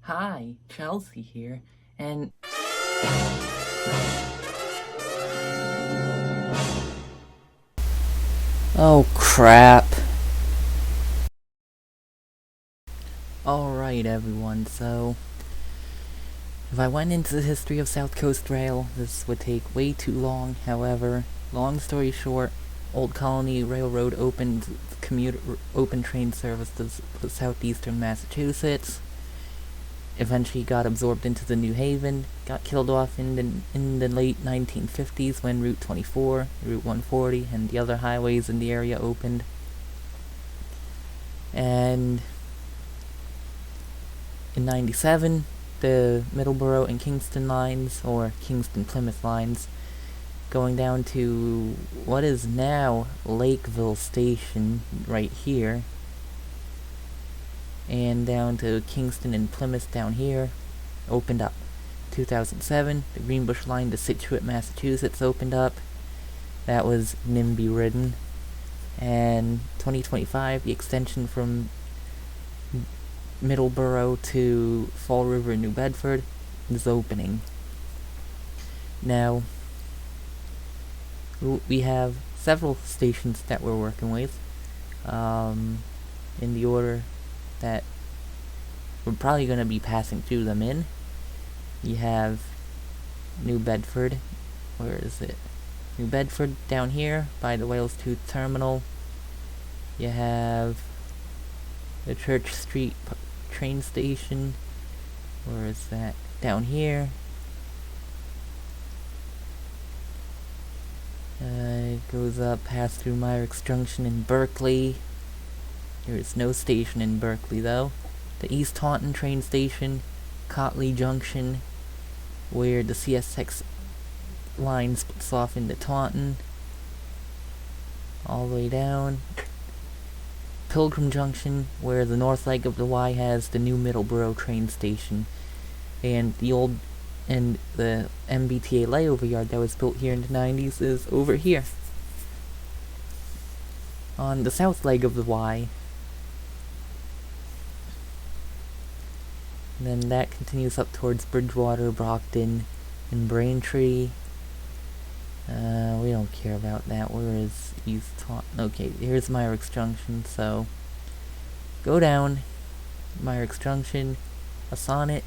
Hi, Chelsea here, and oh crap. Alright everyone, so if I went into the history of South Coast Rail, this would take way too long. However, long story short, Old Colony Railroad opened open train service to southeastern Massachusetts. Eventually got absorbed into the New Haven, got killed off in the late 1950s when Route 24, Route 140, and the other highways in the area opened. And in 97, the Middleborough and Kingston lines, or Kingston-Plymouth lines, going down to what is now Lakeville Station right here, and down to Kingston and Plymouth down here, opened up. 2007, the Greenbush line to Scituate, Massachusetts opened up. That was NIMBY ridden. And 2025, the extension from Middleborough to Fall River, New Bedford is opening. Now, we have several stations that we're working with, in the order that we're probably going to be passing through them in. You have New Bedford. Where is it? New Bedford down here by the Wales Tooth Terminal. You have the Church Street train station. Where is that? Down here. It goes up past through Myrick's Junction in Berkeley. There is no station in Berkeley though. The East Taunton train station, Cotley Junction, where the CSX line splits off into Taunton, all the way down. Pilgrim Junction, where the north leg of the Y has the new Middleborough train station, and the MBTA layover yard that was built here in the 90s is over here. On the south leg of the Y, and then that continues up towards Bridgewater, Brockton, and Braintree. We don't care about that. Where is East Taunton? Okay, here's Myrick's Junction, so go down Myrick's Junction, a Sonnet.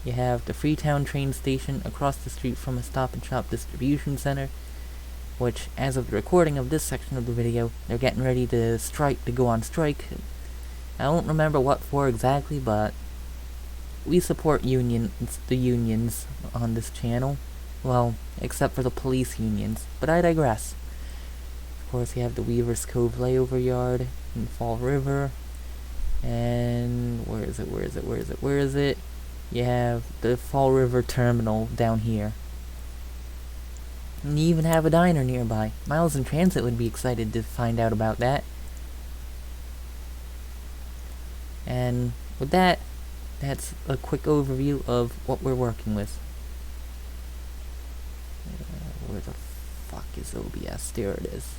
You have the FREEtown train station across the street from a Stop and Shop distribution center, which, as of the recording of this section of the video, they're getting ready to go on strike. I don't remember what for exactly, but we support the unions on this channel. Well, except for the police unions, but I digress. Of course, you have the Weaver's Cove layover yard in Fall River, and where is it? You have the Fall River Terminal down here. And you even have a diner nearby. Miles in Transit would be excited to find out about that. And with that, that's a quick overview of what we're working with. Where the fuck is OBS? There it is.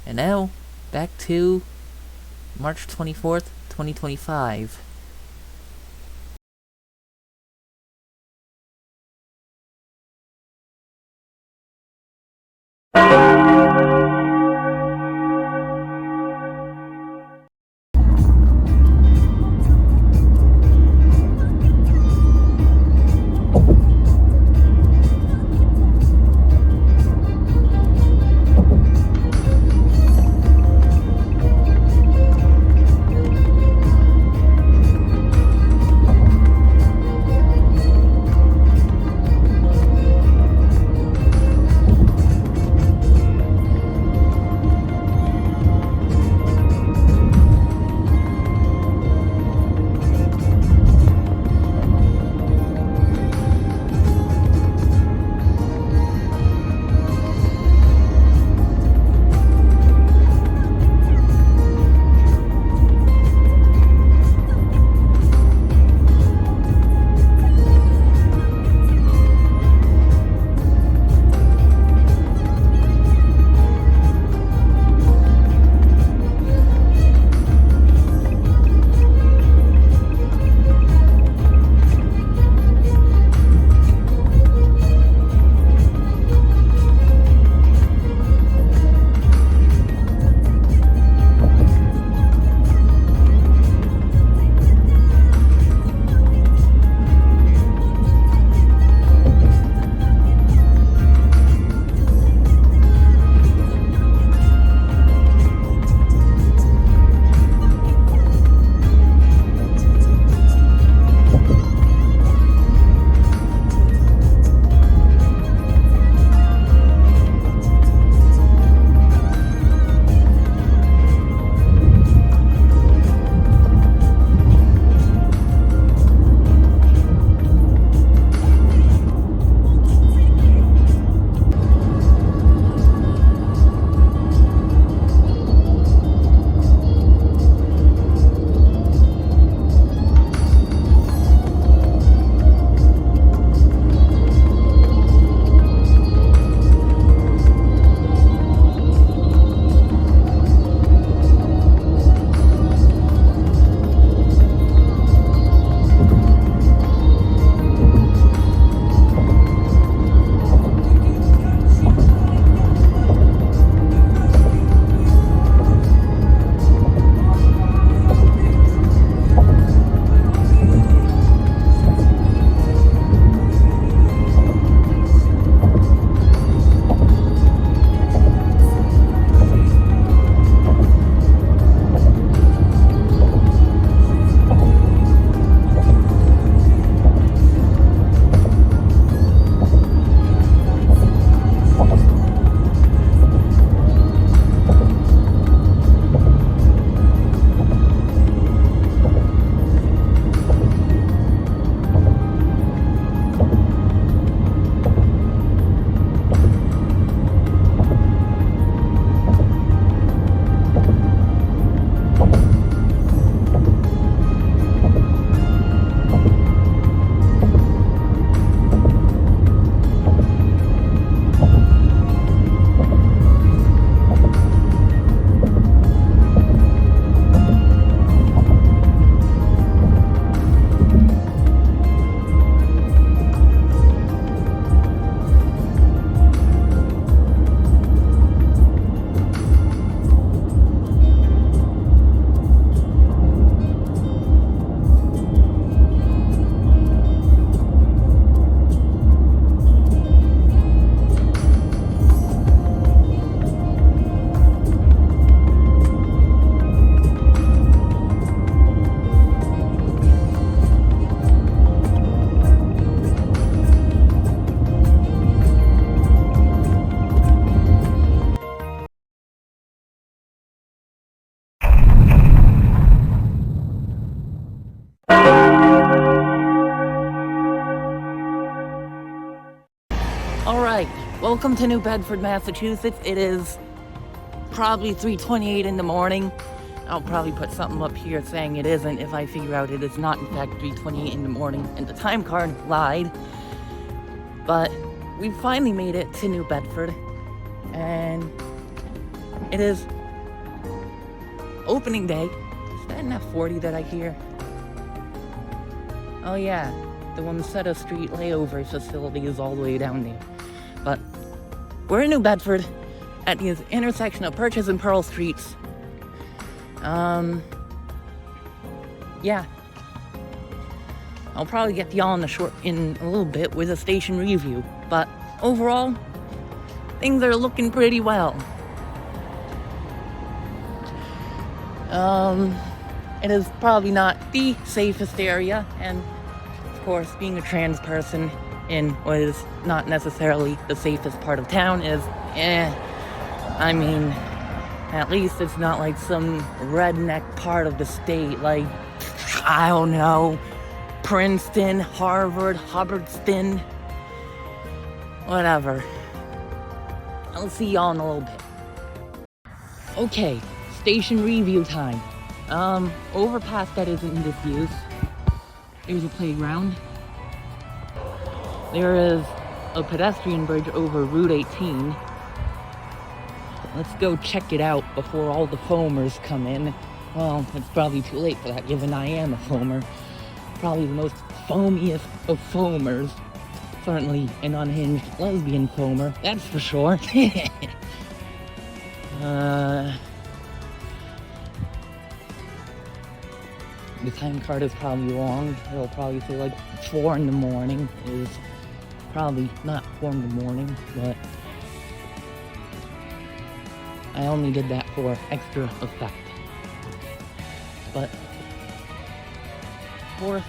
And now, back to March 24th, 2025. Welcome to New Bedford, Massachusetts. It is probably 3:28 in the morning. I'll probably put something up here saying it isn't if I figure out it is not in fact 3:28 in the morning and the time card lied. But we finally made it to New Bedford, and it is opening day. Is that an F40 that I hear? Oh yeah, the Wamsutta Street layover facility is all the way down there. But we're in New Bedford at the intersection of Purchase and Pearl Streets. Yeah. I'll probably get y'all in a little bit with a station review, but overall, things are looking pretty well. It is probably not the safest area, and of course, being a trans person in what is not necessarily the safest part of town is, I mean, at least it's not like some redneck part of the state, like, I don't know, Princeton, Harvard, Hubbardston, whatever. I'll see y'all in a little bit. Okay, station review time. Overpass that isn't in disuse. There's a playground. There is a pedestrian bridge over Route 18. Let's go check it out before all the foamers come in. Well, it's probably too late for that, given I am a foamer. Probably the most foamiest of foamers. Certainly an unhinged lesbian foamer, that's for sure. The time card is probably wrong. It'll probably say like 4 in the morning. It is probably not 4 in the morning, but I only did that for extra effect. But, of course,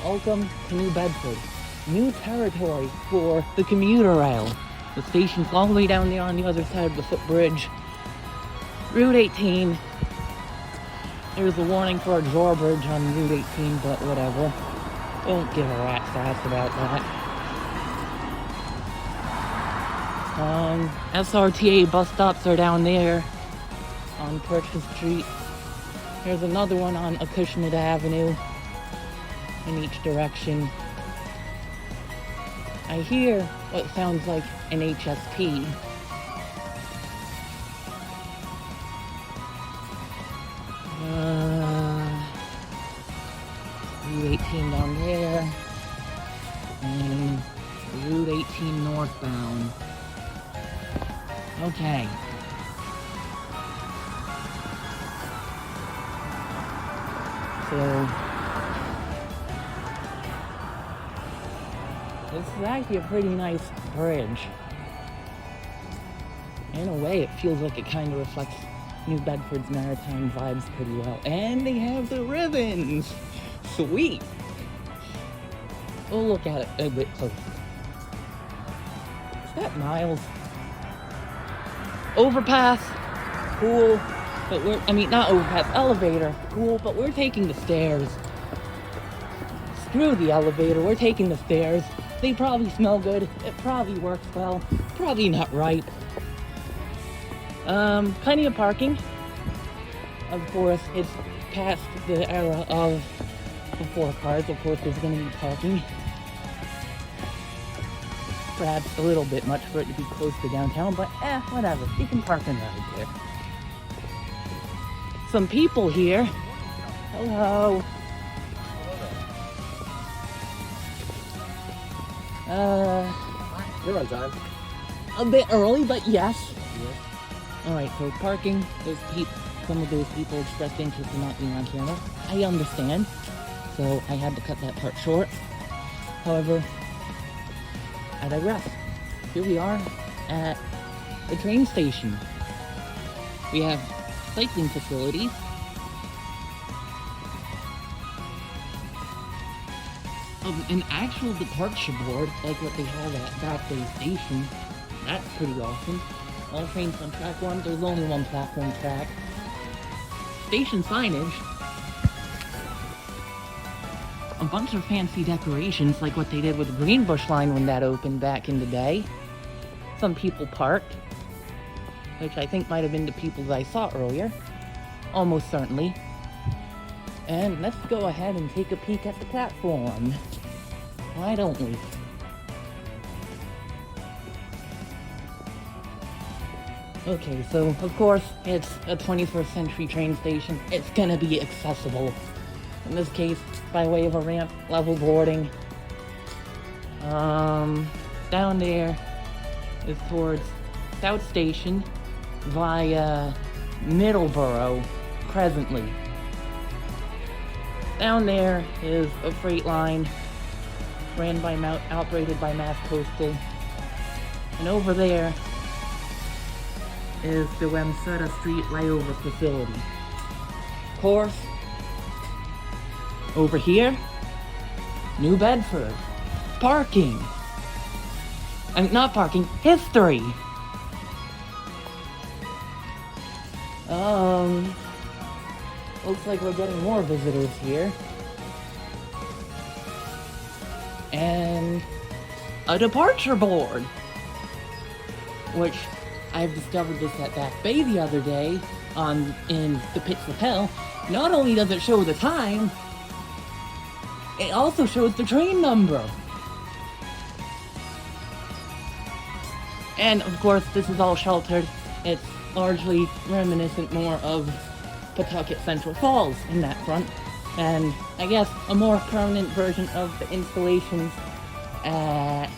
welcome to New Bedford. New territory for the commuter rail. The station's all the way down there on the other side of the footbridge. Route 18. There's a warning for a drawbridge on Route 18, but whatever. Don't give a rat's ass about that. SRTA bus stops are down there on Purchase Street. There's another one on Acushnet Avenue in each direction. I hear what sounds like an HSP. Route 18 down there, and Route 18 northbound. Okay. So, this is actually a pretty nice bridge. In a way, it feels like it kind of reflects New Bedford's maritime vibes pretty well. And they have the ribbons! Sweet! We'll look at it a bit closer. Is that Miles? Overpass, cool, but not overpass, elevator, cool, but we're taking the stairs. Screw the elevator, we're taking the stairs. They probably smell good, it probably works well, probably not right. Plenty of parking. Of course, it's past the era of before cars. Of course, there's going to be parking. Perhaps a little bit much for it to be close to downtown, but whatever. You can park in right there. Some people here. Hello. You're on time. A bit early, but yes. Alright, so parking, some of those people expressed interest in not being on camera. I understand, so I had to cut that part short. However, I digress. Here we are at the train station. We have cycling facilities. An actual departure board, like what they have at Back Bay Station. That's pretty awesome. All trains on track 1, there's only one platform track. Station signage. A bunch of fancy decorations like what they did with the Greenbush line when that opened back in the day. some people parked, which I think might have been the people that I saw earlier, almost certainly. And let's go ahead and take a peek at the platform. Why don't we? Okay, so of course it's a 21st century train station. It's gonna be accessible. In this case, by way of a ramp, level boarding. Down there is towards South Station via Middleborough presently. Down there is a freight line operated by Mass Coastal. And over there is the Wamsutta Street layover facility. Of course, over here, New Bedford. Parking. I mean, not parking, history. Looks like we're getting more visitors here. And a departure board, which I've discovered this at Back Bay the other day in the Pitts Lapel. Not only does it show the time, it also shows the train number. And of course, this is all sheltered. It's largely reminiscent more of Pawtucket Central Falls in that front. And I guess a more permanent version of the installations at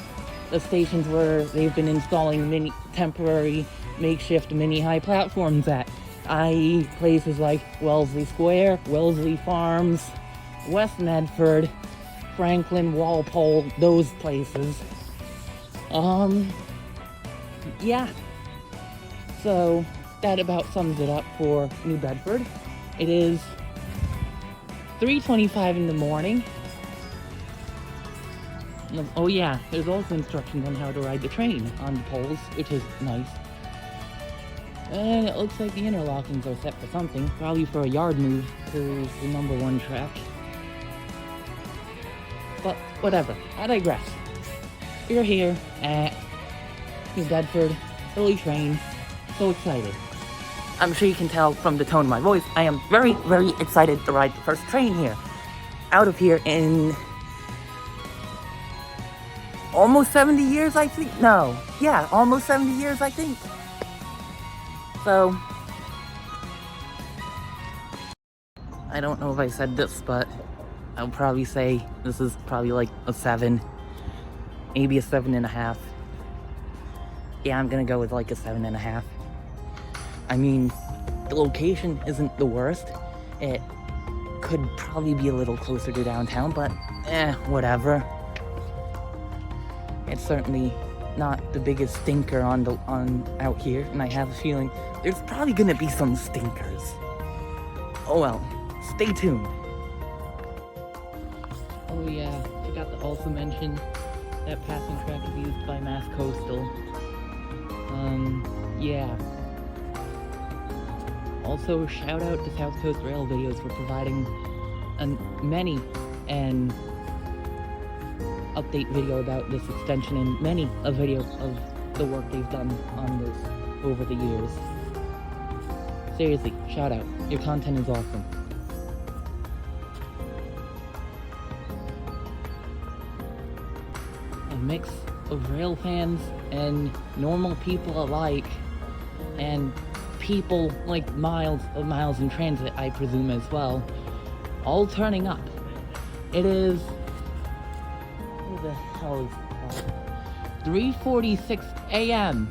the stations where they've been installing temporary makeshift mini-high platforms at, i.e. places like Wellesley Square, Wellesley Farms, West Medford, Franklin, Walpole, those places. Yeah. So, that about sums it up for New Bedford. It is 3:25 in the morning. Oh yeah, there's also instructions on how to ride the train on the poles, which is nice. And it looks like the interlockings are set for something, probably for a yard move to the number 1 track. But whatever, I digress. We're here at New Bedford, early train, so excited. I'm sure you can tell from the tone of my voice, I am very, very excited to ride the first train here. Out of here in almost 70 years, I think? No. Yeah, almost 70 years, I think. So, I don't know if I said this, but I'll probably say this is probably like a 7, maybe a 7.5. Yeah, I'm gonna go with like a 7.5. I mean, the location isn't the worst. It could probably be a little closer to downtown, but whatever. It's certainly not the biggest stinker on out here, and I have a feeling there's probably gonna be some stinkers. Oh well, stay tuned. Oh yeah, forgot to also mention that passing track is used by Mass Coastal. Yeah. Also, shout out to South Coast Rail Videos for providing many an update video about this extension and many a video of the work they've done on this over the years. Seriously, shout out. Your content is awesome. A mix of rail fans and normal people alike, and people like miles in transit, I presume as well, all turning up. It is, what the hell is that? 3:46 a.m.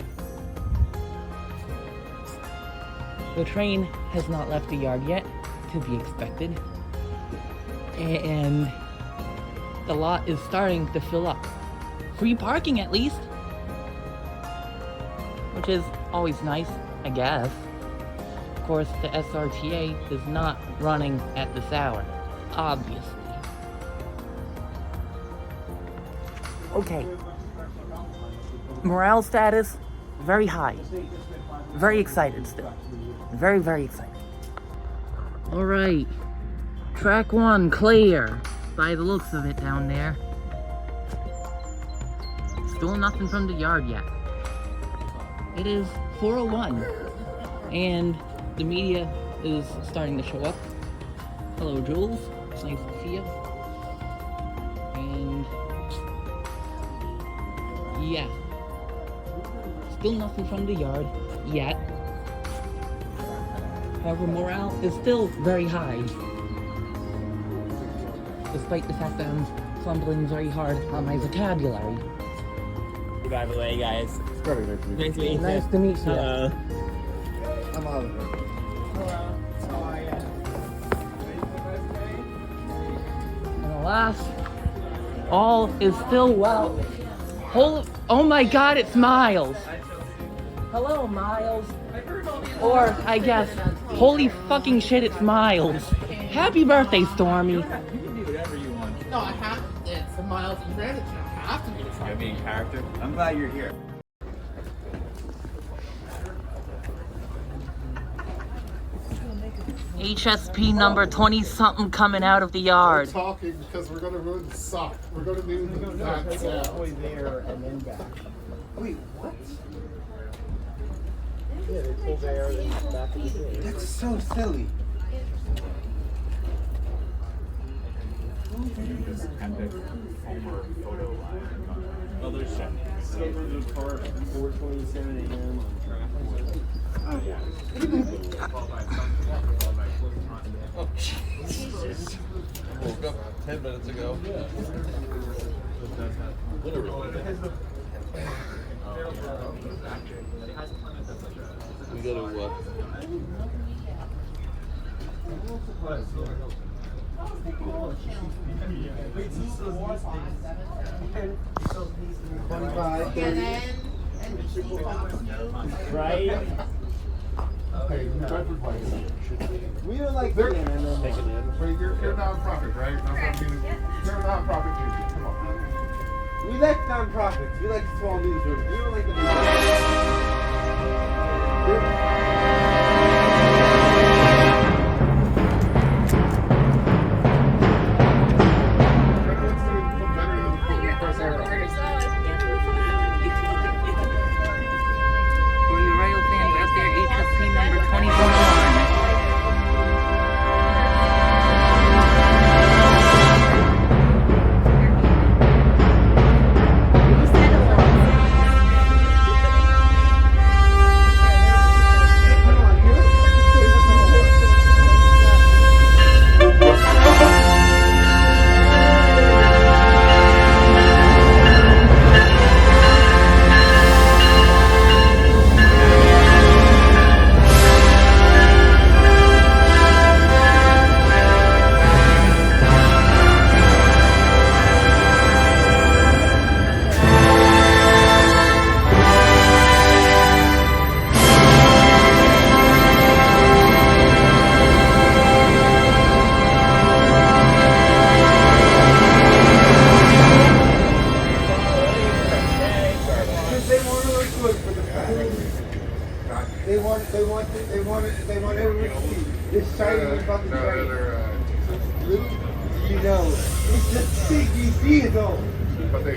The train has not left the yard yet, to be expected, and the lot is starting to fill up. Free parking at least, which is always nice, I guess. Of course, the SRTA is not running at this hour, obviously. Okay. Morale status, very high. Very excited still. Very, very excited. Alright. Track 1 clear, by the looks of it down there. Still nothing from the yard yet. It is 4:01, and the media is starting to show up. Hello, Jules. It's nice to see you. And yeah, still nothing from the yard yet. However, morale is still very high, despite the fact that I'm fumbling very hard on my vocabulary. By the way, guys. Nice to meet you. Nice to meet you. Hello. I'm Oliver. Hello. How are you? And alas, all is still well. Oh my God, it's Miles. Hello, Miles. Or, I guess, holy fucking shit, it's Miles. Happy birthday, Stormy. You can do whatever you want. No, I have. It's a Miles and Brandon. I have to be the Gotta be in character. I'm glad you're here. HSP number 20-something coming out of the yard. We're talking because we're gonna ruin the sock. We're gonna do that sound. there and then back. Wait, what? Yeah, they pull there and back in the day. That's so silly. Other shit. So the car at 4:27 a.m. on track. Oh, Jesus. I woke up 10 minutes ago. We go to Right? Hey, Bedford Place. We don't like They're- and then take it in. Wait, you're non-profit, right? Non-profit music. You're a non-profit music. Come on. We like non-profits. We like small newsrooms. We don't like the Everyone's doing better than the press era. For you Royal fans out there, HSP number 2021. They want everyone to see this shiny fucking train. Blue, you know, it's just CGC is on. But they.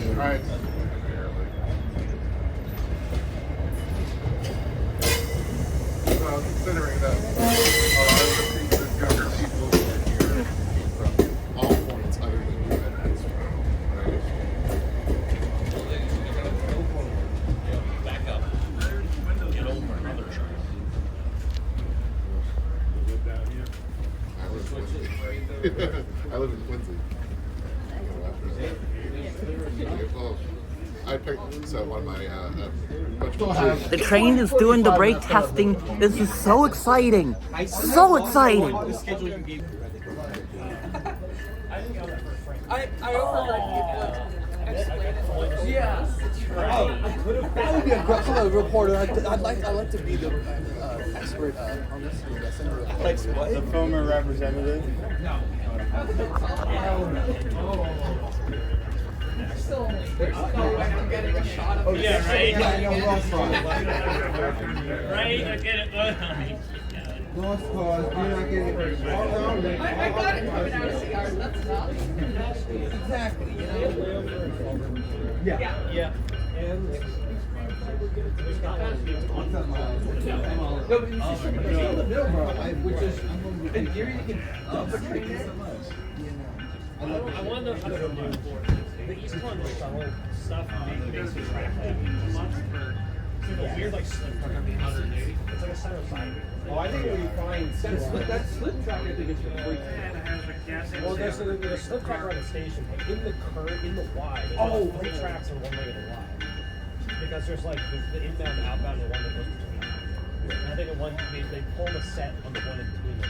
Alright. Well, considering that a lot of the younger people are here from all points other than you and that's right. Back up. Get over another train. I live in Quincy. Well, I picked so one of my bunch of The train is doing the brake testing. This is so exciting. So exciting. I yeah. That would be a hello, reporter. I'd like to be the expert on this. The former representative. Getting a shot of Yeah, right? Right? I get it. Lost cause. You're not getting it. I got it coming out of cigars. That's enough. Exactly. You know. Yeah. No, but it's just the Middleborough, which is, in theory, you can dump a train there. I want to know how to do the East one, like the whole stuff, makes me track that much for the weird like slip track on the other day. It's like a center side. Oh, I think it would be fine. That slip track, I think it's for free. Well, there's a slip track around the station, but in the curve, in the Y, there's 3 tracks and 1 way to the Y. Because there's like the inbound, the outbound, and one that goes between them. And I think at one, they pull the set on the one in between them.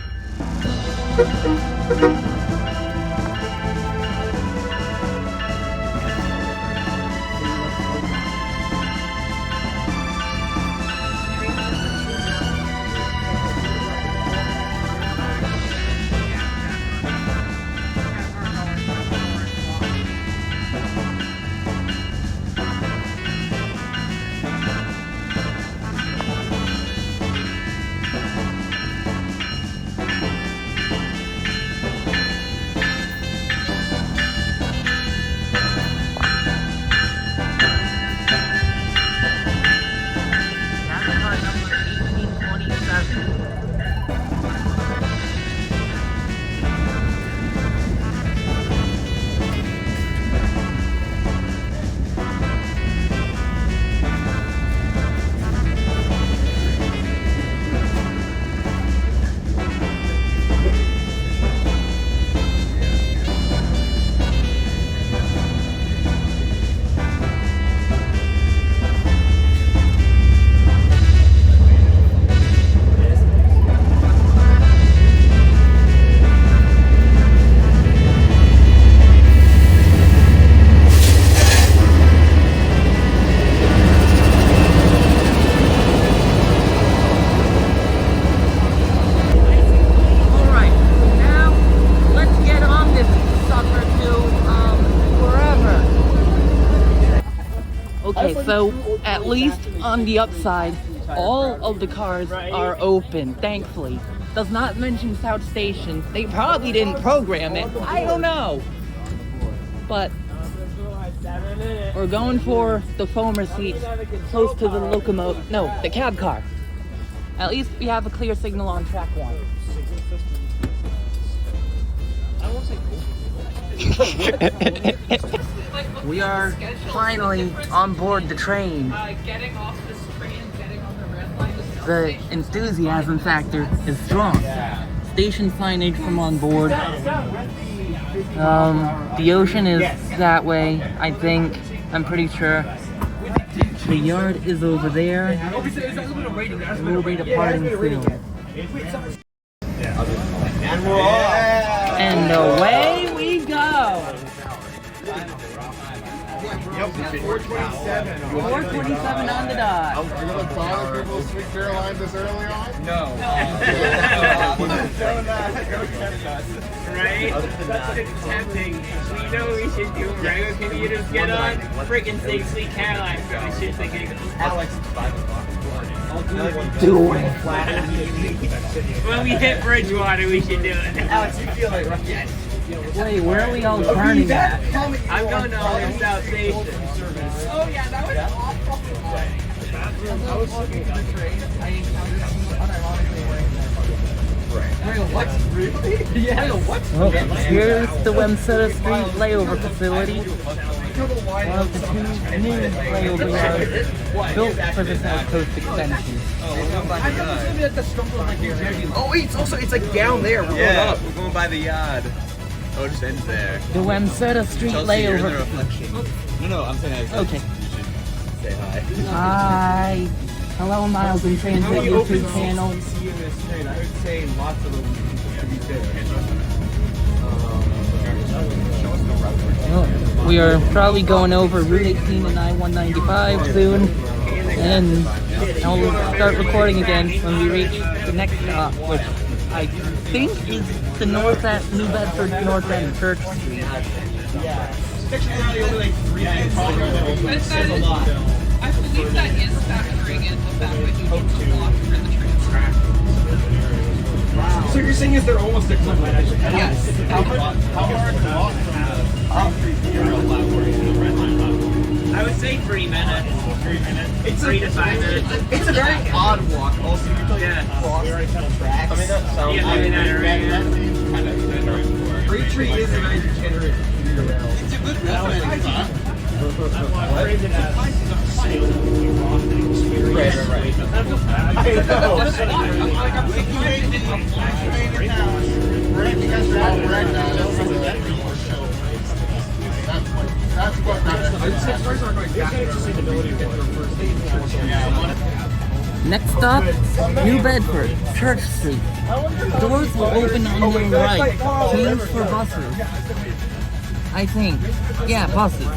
Okay, so at least on the upside, all of the cars are open, thankfully. Does not mention South Station. They probably didn't program it. I don't know. But we're going for the foamer seats close to the locomotive. No, the cab car. At least we have a clear signal on track 1. We are finally on board the train. Getting off this train, getting on the red line. The enthusiasm factor is strong. Station signage from on board. The ocean is that way, I think. I'm pretty sure. The yard is over there. We'll be departing soon. And away we go! 4:27 on the dot. Are you gonna bother people Sweet Caroline this early on? No. Right? That's tempting. We know we should do regular commuters get on. Freaking say Sweet Caroline. I should think Alex, it's 5 o'clock in the morning. Do it. When we hit Bridgewater, we should do it. Alex, you feel like yes. Wait, where are we all turning at? I'm going to South Station. Oh yeah, that was awful. I was looking at the train. I encountered someone unironically wearing that. Wait, what? Really? Yeah. Wait, what? Well, here's the Wemseta Street layover facility. One of the 2 new layover yards built for the South Coast extension. Oh wait, it's like down there. We're going up. We're going by the yard. Oh, it just ends there. The Wemseta Street Chelsea, you're in the layover. reflection. No, I'm saying Okay. you should say hi. Hi. Hello, Miles in Transit YouTube channel. See in this train. I would say lots of them should be there. Well, we are probably going over Route 18 and I-195 soon, and I'll start recording again when we reach the next stop, which I think is the New Bedford North End Church Street. I believe that is factoring in the fact that you need to walk for the train track. So you're saying is they're almost equivalent? Yes. How hard to walk from Braintree to the red line? I would say 3 minutes. 3 minutes. It's 3 to 5 minutes. It's a very odd walk. Also, you feel like Yeah. cross tracks. I mean, that sounds Yeah, maybe not right. Braintree is a very degenerate commuter rail. It's a good reference. I framed it as still exhausting experience. Right. I That's what Next stop, New Bedford, Church Street. Doors will open on the right. Change for buses. I think. Yeah, buses.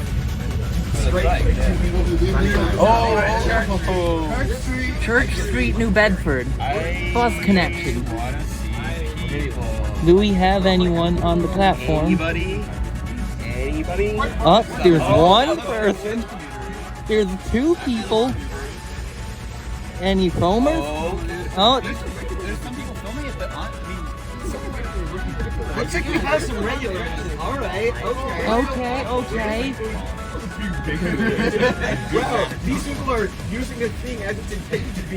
Church Street, New Bedford. Bus connection. Do we have anyone on the platform? Anybody? Oh, there's one person. There's 2 people. Any foamers? Oh, There's some people filming it, but I mean, looks like we have some regulars. All right, okay. Wow, these people are using this thing as it's intended to be.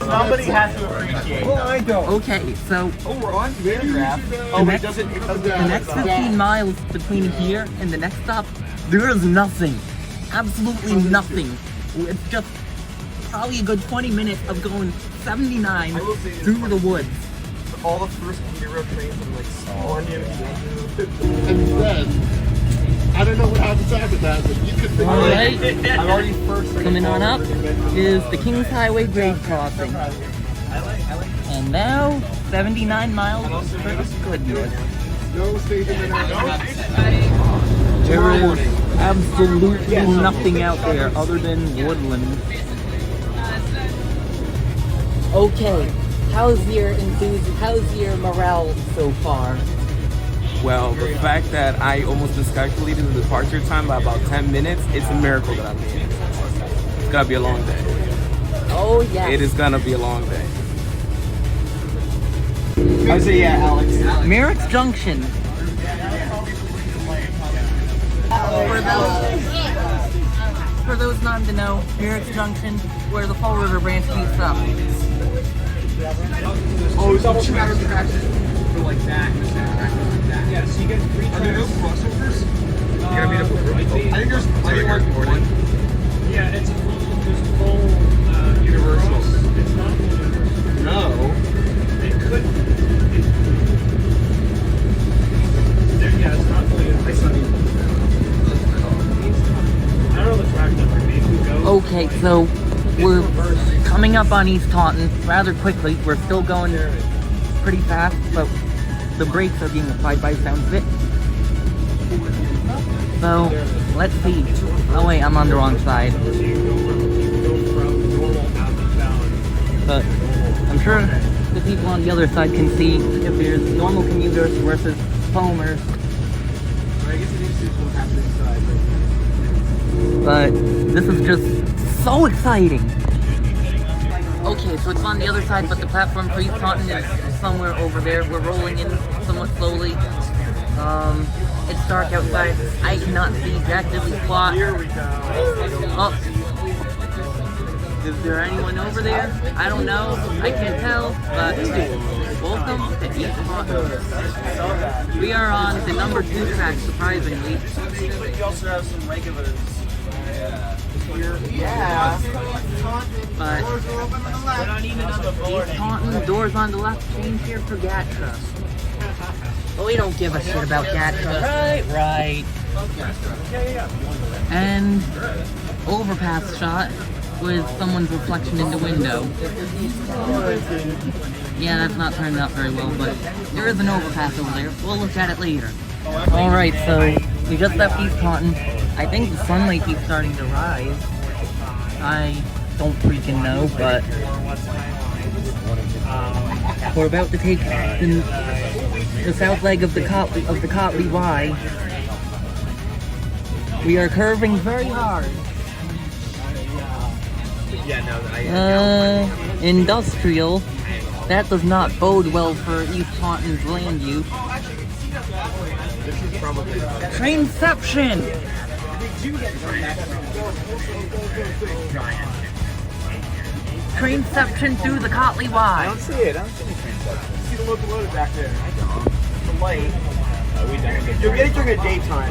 Somebody has to appreciate. Well, I don't. Okay, so Oh, we're on paragraph. the next 15 miles between here and the next stop, there is nothing. Absolutely nothing. It's just probably a good 20 minutes of going 79 through the woods. All the first hero trains are like spawned in. And then, I don't know what happens after that, but you could think Alright, I'm already first. coming on up is the Kings Highway grade crossing. And now, 79 miles for the goodness. no station in There is absolutely nothing out there other than woodland. Okay, how's your morale so far? Well, the fact that I almost miscalculated the departure time by about 10 minutes, it's a miracle that I made it. It's gonna be a long day. Oh yeah. It is gonna be a long day. I say yeah, Alex. Merrick's Junction. For those not to know, Merrick's Junction, where the Fall River branch keeps up. Oh, double track tracks for like that. Yeah, so you get 3 Are there no tracks. crossovers? I I think there's like one. Yeah, it's full Universal. It's not full universal. No. It could. Yeah, it's not fully universal. I don't know the track number. Maybe we go. Okay, so we're coming up on East Taunton rather quickly. We're still going pretty fast, but the brakes are being applied by the sound of it. So, let's see. Oh wait, I'm on the wrong side. But I'm sure the people on the other side can see if there's normal commuters versus foamers. I guess it is what's happening inside. But this is just so exciting. Okay, so it's on the other side, but the platform for East Taunton is somewhere over there. We're rolling in somewhat slowly. It's dark outside. I cannot see jack diddly squat. Here we go. Oh. Is there anyone over there? I don't know. I can't tell. But welcome to East Taunton. We are on the number 2 track, surprisingly. we also have some regulars. Yeah. But We're not even on the board. East Taunton, doors on the left, change here for Gatra. But we don't give a shit about Gatra. Right. And overpass shot with someone's reflection in the window. Yeah, that's not turning out very well, but there is an overpass over there. We'll look at it later. Alright, so we just left East Taunton. I think the sun might be starting to rise. I don't freaking know, but we're about to take the south leg of the Cotley Y. We are curving very hard. Industrial. That does not bode well for East Taunton's land use. Trainception! Trainception through the Cotley Y. I don't see it. I don't see any train section. See the locomotive back there. I don't. The light. You'll get it during the daytime.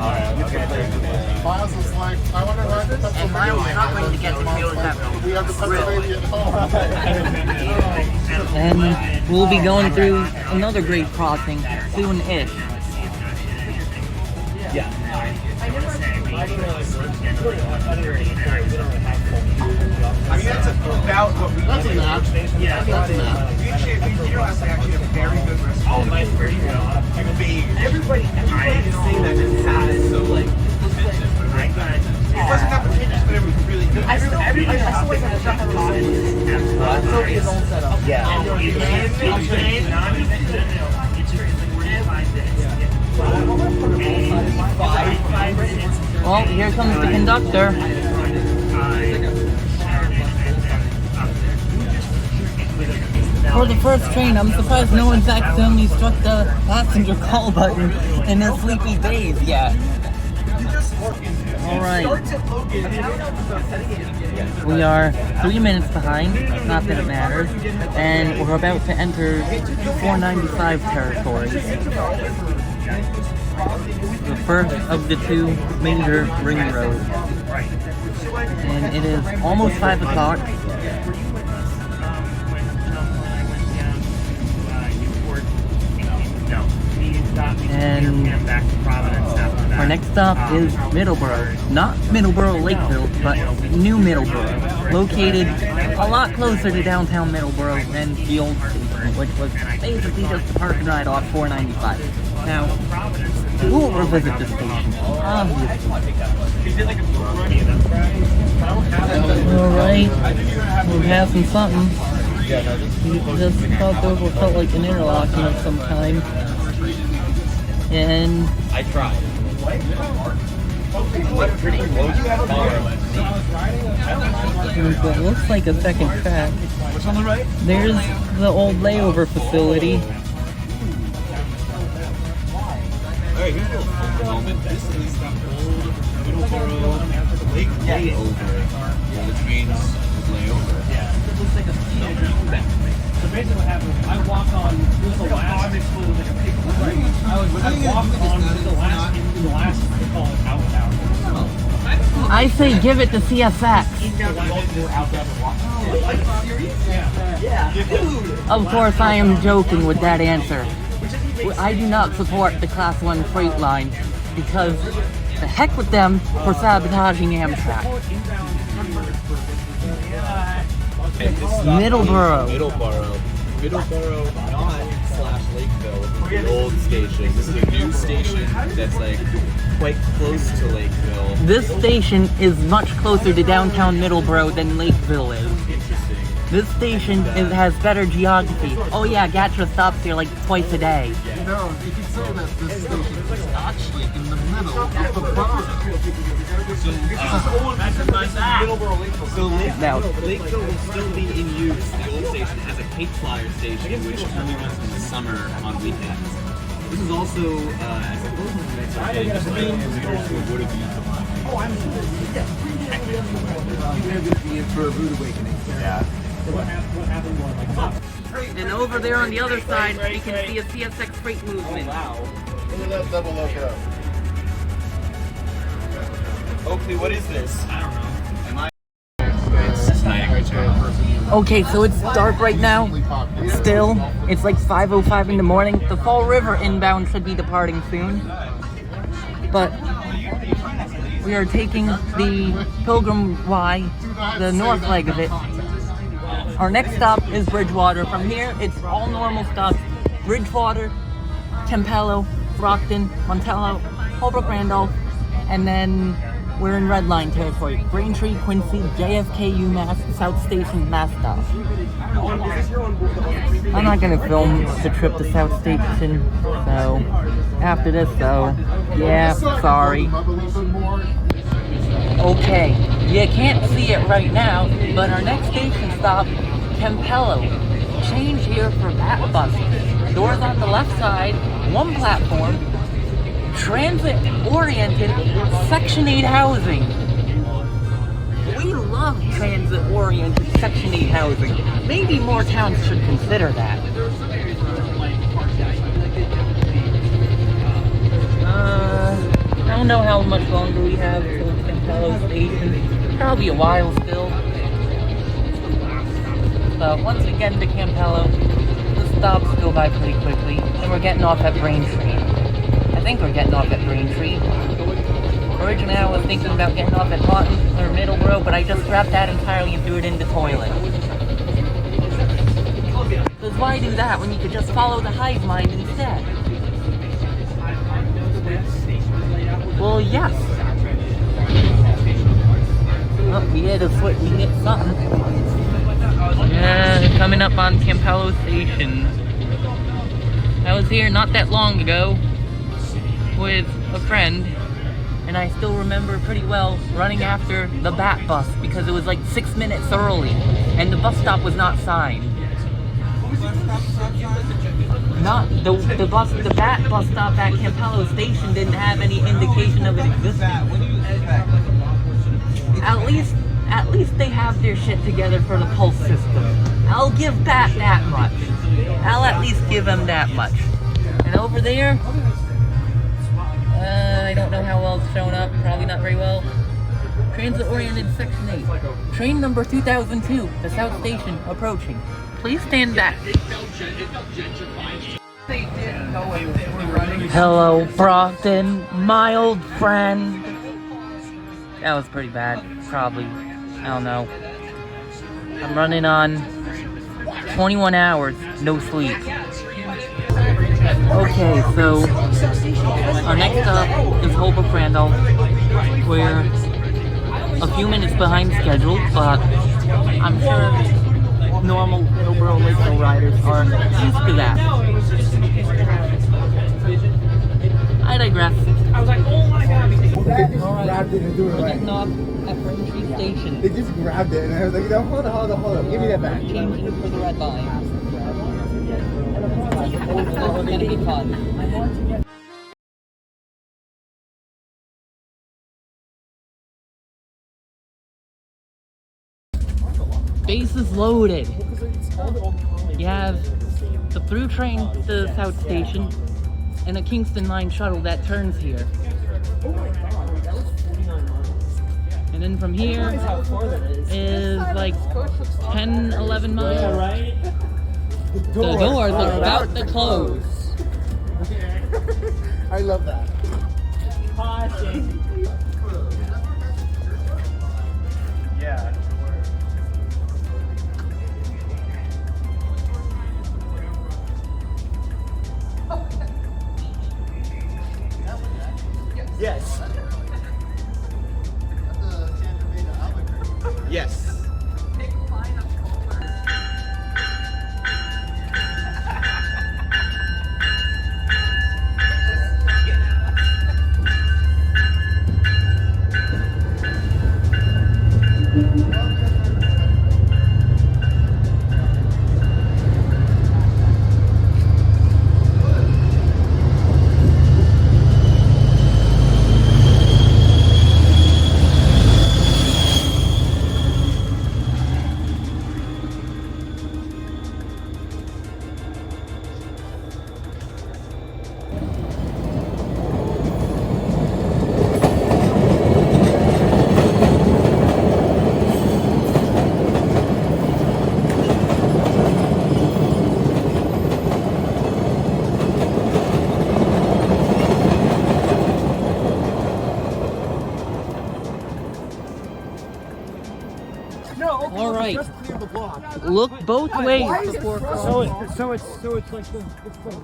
Miles is like, I wonder why the And Miles is not going to get to feel that. we have the Pennsylvania. And we'll be going through another great crossing soon-ish. I mean, that's about what we That's an app. Yeah, That's an app. Vero has actually a very good restaurant. Oh, nice. Everybody is saying that it's had it so like expensive, but it wasn't that pretentious, but it was really good. Everybody has to like shut the cost. So his own setup. Yeah. Well, here comes the conductor. For the first train, I'm surprised no one's accidentally struck the passenger call button in their sleepy days yet. Alright. We are 3 minutes behind, not that it matters, and we're about to enter 495 territory. The first of the two major ring roads. And it is almost 5 o'clock. And our next stop is Middleborough. Not Middleborough Lakeville, but New Middleborough. Located a lot closer to downtown Middleborough than the old station, which was basically just a park and ride off 495. Now, we'll revisit this station, obviously. Alright, we're passing something. Just thought over felt like an interlocking of some kind. And I tried. it looks like a second track. What's on the right? There's the old layover facility. Alright, here's a little moment. This is the old Middleborough Lake layover, where the trains would lay over. Yeah. It looks like a So basically what happened was I walked on, this was the last, I walked on the last, they call it outbound. I say give it to CSX. Of course, I am joking with that answer. I do not support the Class 1 freight line because the heck with them for sabotaging Amtrak. Middleborough. Middleborough, not / Lakeville, the old station. This is a new station that's like quite close to Lakeville. This station is much closer to downtown Middleborough than Lakeville is. Interesting. This station has better geography. Oh yeah, Gatra stops here like twice a day. You know, you can say that this station is actually in the middle of the borough. Now, Lakeville will still be in use, the old station, as a cake flyer station, which only runs in the summer on weekends. This is also, as a leaders who would have used the line. For a rude awakening. Yeah. and over there on the other side, you can see a CSX freight movement. Look at that double loco. Oakley, what is this? I don't know. Okay, so it's dark right now. Still, it's like 5:05 in the morning. The Fall River inbound should be departing soon. But we are taking the Pilgrim Y, the north leg of it. Our next stop is Bridgewater. From here, it's all normal stops. Bridgewater, Tempello, Brockton, Montello, Holbrook Randolph, and then we're in Red Line territory. Braintree, Quincy, JFK, UMass, South Station, Mass Stop. I'm not gonna film the trip to South Station, so after this though, yeah, sorry. Okay, you can't see it right now, but our next station stop, Tempello. Change here for that bus. Doors on the left side, one platform, transit-oriented Section 8 housing. We love transit-oriented Section 8 housing. Maybe more towns should consider that. I don't know how much longer we have till Campello Station. Probably a while still. But once we get into Campello, the stops go by pretty quickly, and we're getting off at Braintree. I think we're getting off at Braintree. Originally I was thinking about getting off at Taunton or Middleborough, but I just scrapped that entirely and threw it in the toilet. Because why do that when you could just follow the hive mind instead? Well, yes. Oh, we hit a foot, we hit something. Yeah, coming up on Campello Station. I was here not that long ago with a friend, and I still remember pretty well running after the Bat bus because it was like 6 minutes early, and the bus stop was not signed. Not the Bat bus stop at Campello Station didn't have any indication of it existing. At least they have their shit together for the pulse system. I'll give Bat that much. I'll at least give them that much. And over there, I don't know how well it's shown up. Probably not very well. Transit-oriented Section 8. Train number 2002, the South Station, approaching. Please stand back. Hello, Brockton, my old friend. That was pretty bad. Probably. I don't know. I'm running on 21 hours, no sleep. Okay, so our next stop is Holbrook Randolph. We're a few minutes behind schedule, but I'm sure normal Middleborough Lakeville riders are used to that. I digress. I was like, oh my god. They just Alright, grabbed it and do it we're right. getting off at Braintree Station. They just grabbed it and I was like, no, hold on. Give me that back. Changing for the red line. We're gonna get caught. Base is loaded. You have the through train to the South Station and a Kingston Line shuttle that turns here. And then from here is like 10, 11 miles. The doors are about to close. I love that. Yeah. Yes. Yes. Alright, Just clear the block. look both ways Why is it before frozen? crossing. So it's like the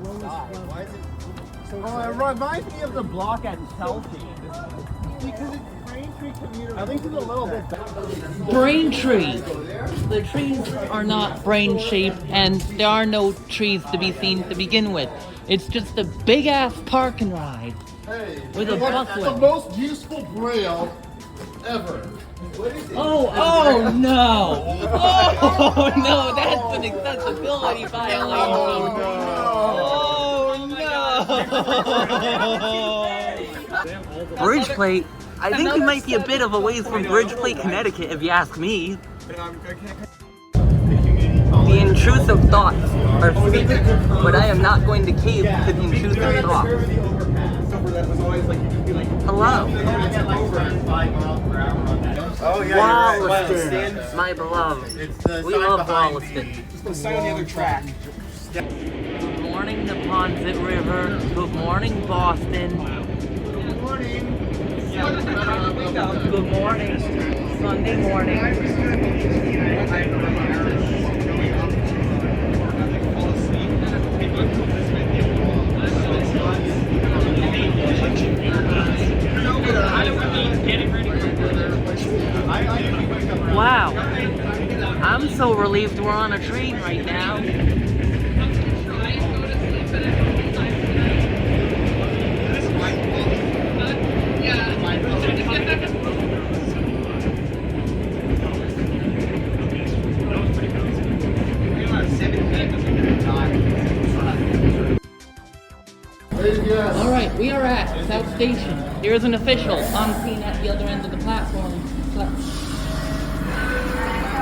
lowest. Why is it? Oh, it reminds me of the block at Chelsea. Because it's Braintree commuter. At least it's a little bit better. Braintree. The trees are not brain-shaped, and there are no trees to be seen to begin with. It's just a big-ass park and ride Hey, with a what's the busway. most useful braille ever? Oh no! Oh no, that's an accessibility violation! Oh no! Bridge Plate? I think we might be a bit of a ways from Bridge Plate, Connecticut, if you ask me. The intrusive thoughts are speaking, but I am not going to cave to the intrusive thoughts. Hello. Oh yeah, Wollaston, my beloved. We love Wollaston. Just sign on the other track. Good morning, Neponset River. Good morning, Boston. Good morning. Good morning. Sunday morning. Wow. I'm so relieved we're on a train right now. Alright, we are at South Station. There is an official on scene at the other end of the platform. But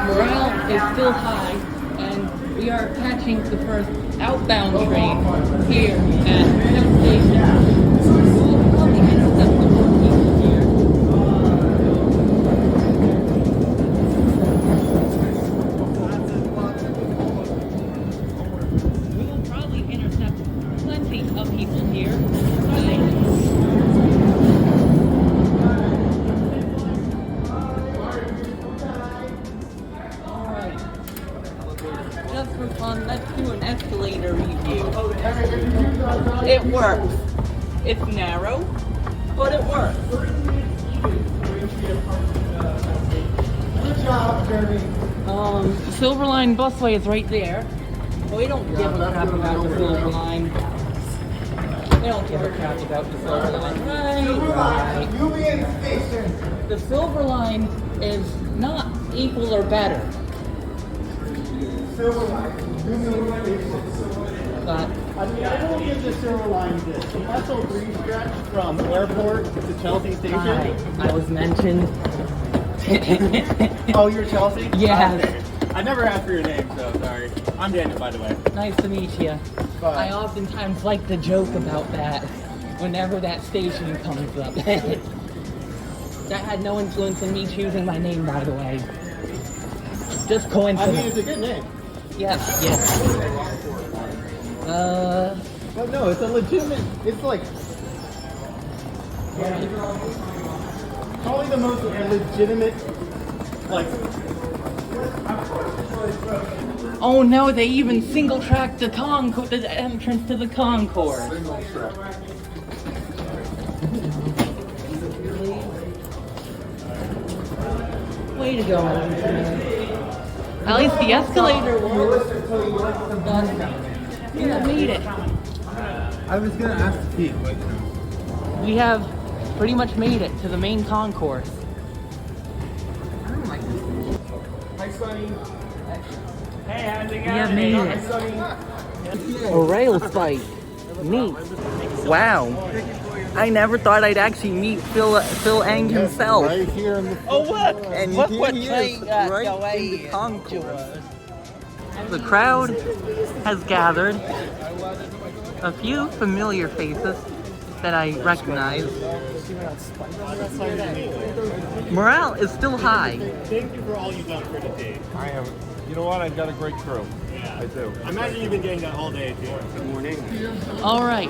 morale is still high, and we are catching the first outbound train here at South Station. We'll probably intercept the more people here. We will probably intercept plenty of people here. Alright. Just for fun, let's do an escalator review. It works. It's narrow, but it works. Good job, Jeremy. Silver Line busway is right there. But we don't give a crap about the Silver Line. We don't give a crap about the Silver Line. Right. Union Station. The Silver Line is not equal or better. Silver Line. Union Station. But I mean, I don't give the Silver Line this. The Muscle Green stretch from airport to Chelsea Station. hi, I was mentioned. Oh, you're Chelsea? Yes. I never asked for your name, so sorry. I'm Daniel, by the way. Nice to meet you. I oftentimes like to joke about that whenever that station comes up. That had no influence in me choosing my name, by the way. Just I coincidence. mean, it's a good name. Yes, yes. But no, it's a legitimate, it's like, probably the most legitimate, like, Oh no, they even single tracked the the entrance to the concourse. Way to go. At least the escalator works. We have made it. I was gonna ask Pete, but We have pretty much made it to the main concourse. Hi, Sonny. Hey, how's it We have made it. A rail spike. Neat. Wow. I never thought I'd actually meet Phil Eng himself. right here in the Oh look! and Look here what he train is, got right going in the concourse. The crowd has gathered. A few familiar faces that I recognize. Morale is still high. thank you for all you've done for today. I am. You know what? I've got a great crew. I do. I imagine you've been getting that all day, too. Good morning. All right.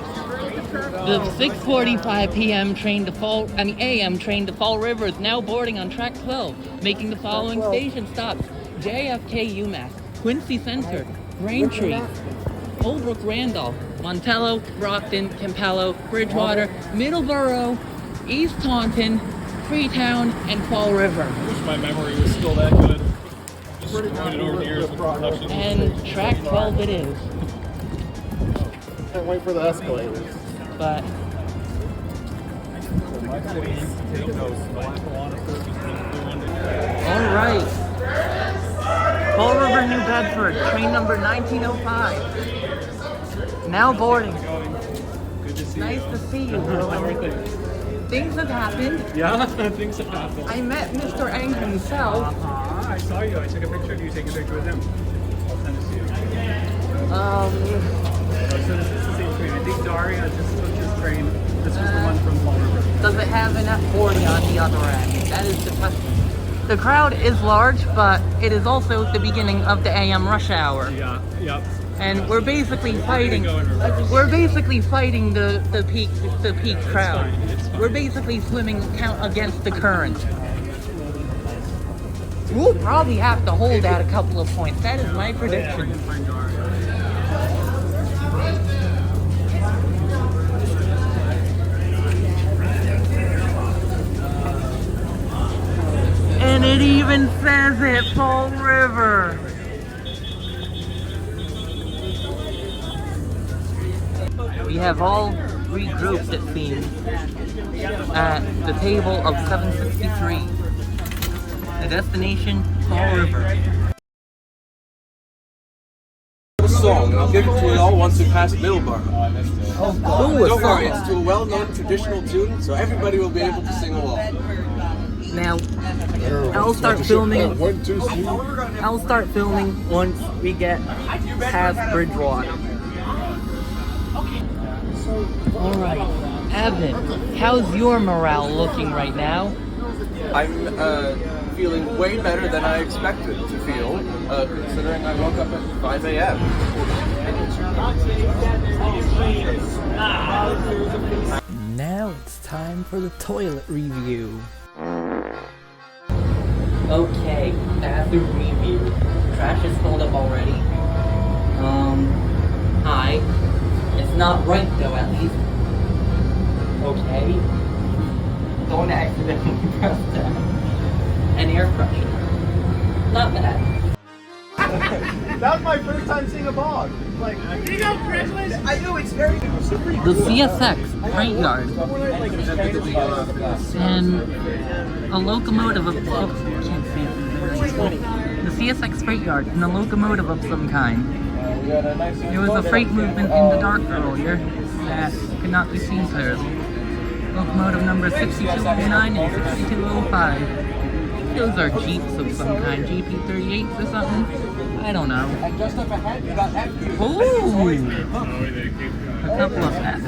The 6:45 p.m. train to Fall, AM train to Fall River is now boarding on track 12, making the following station stops: JFK UMass, Quincy Center, Braintree, Holbrook Randolph, Montello, Brockton, Campello, Bridgewater, Middleborough, East Taunton, FREEtown, and Fall River. Wish my memory was still that good. Just pointed over the years with concussions. And track 12 it is. Can't wait for the escalators. But all right. Fall River, New Bedford, train number 1905. Now boarding. Nice to see you. things have happened. Yeah, things have happened. I met Mr. Ang himself. I saw you. I took a picture of you taking a picture with him. I'll send it to you. So this is the same train. I think Daria just took this train. This was the one from Fall River. Does it have an F40 on the other end? That is the question. The crowd is large, but it is also the beginning of the AM rush hour. Yeah, yep. And we're basically fighting. We're basically fighting the peak crowd. We're basically swimming against the current. We'll probably have to hold out a couple of points. That is my prediction. And it even says it, Fall River. We have all regrouped, it seems, at the table of 763. The destination, Fall River. Song, and I'll give it to you all once we pass Middleborough. Oh, Don't worry, it's to a well-known traditional tune, so everybody will be able to sing along. Now, I'll start filming. I'll start filming once we get past Bridgewater. Alright, Evan, how's your morale looking right now? I'm feeling way better than I expected to feel, considering I woke up at 5 a.m. Now it's time for the toilet review. Okay, bathroom review. Trash is filled up already. Hi. It's not right though, at least. Okay. Don't accidentally press that. An air freshener. Not bad. That was my first time seeing a bog. Like, here you go, congratulations. I know, it's very... The CSX freight yard. And a locomotive of... Oh, can't see it. The CSX freight yard and a locomotive of some kind. There was a freight movement in the dark earlier that could not be seen clearly. Locomotive number 6209 and 6205. Those are Jeeps of some kind, GP38s or something. I don't know. Ooh! A couple of fast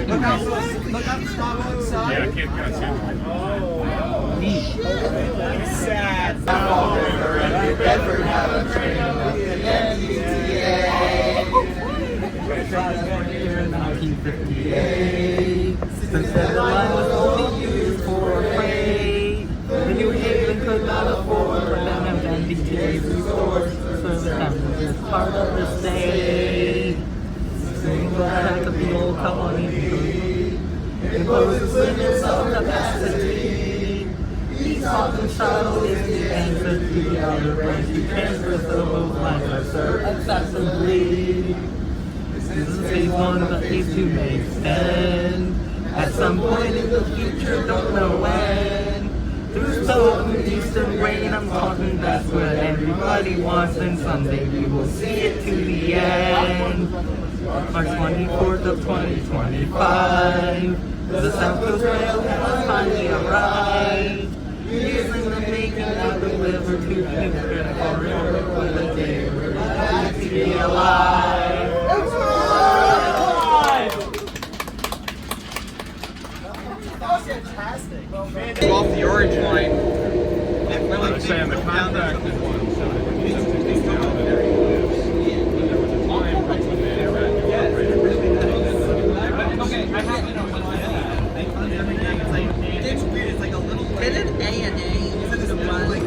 Neat. Sad. Bedford have a train on the MBTA. Here in 1958, since then the line was only used for freight. The New Haven could not afford for them and MBTA's resource. So the town was part of the state. Sing the back of the old colony. Imposes limits of capacity. Each Taunton shuttle is the answer to the other Braintree transfers, so both lines are served accessibly. This is phase one, but phase two may extend. At some point in the future, don't know when. Through southern eastern rain, I'm talking that's what everybody wants, and someday we will see it to the end. March 24th of 2025, the South Coast Rail has finally arrived. Years in the making, now delivered to Bedford for the day we're glad to be alive. Fantastic. Off the orange line. I was saying the contract is one, so it's down there. There was a time when they had Okay, I have to know what it's weird, it's like a little Is it A&A? it's a little like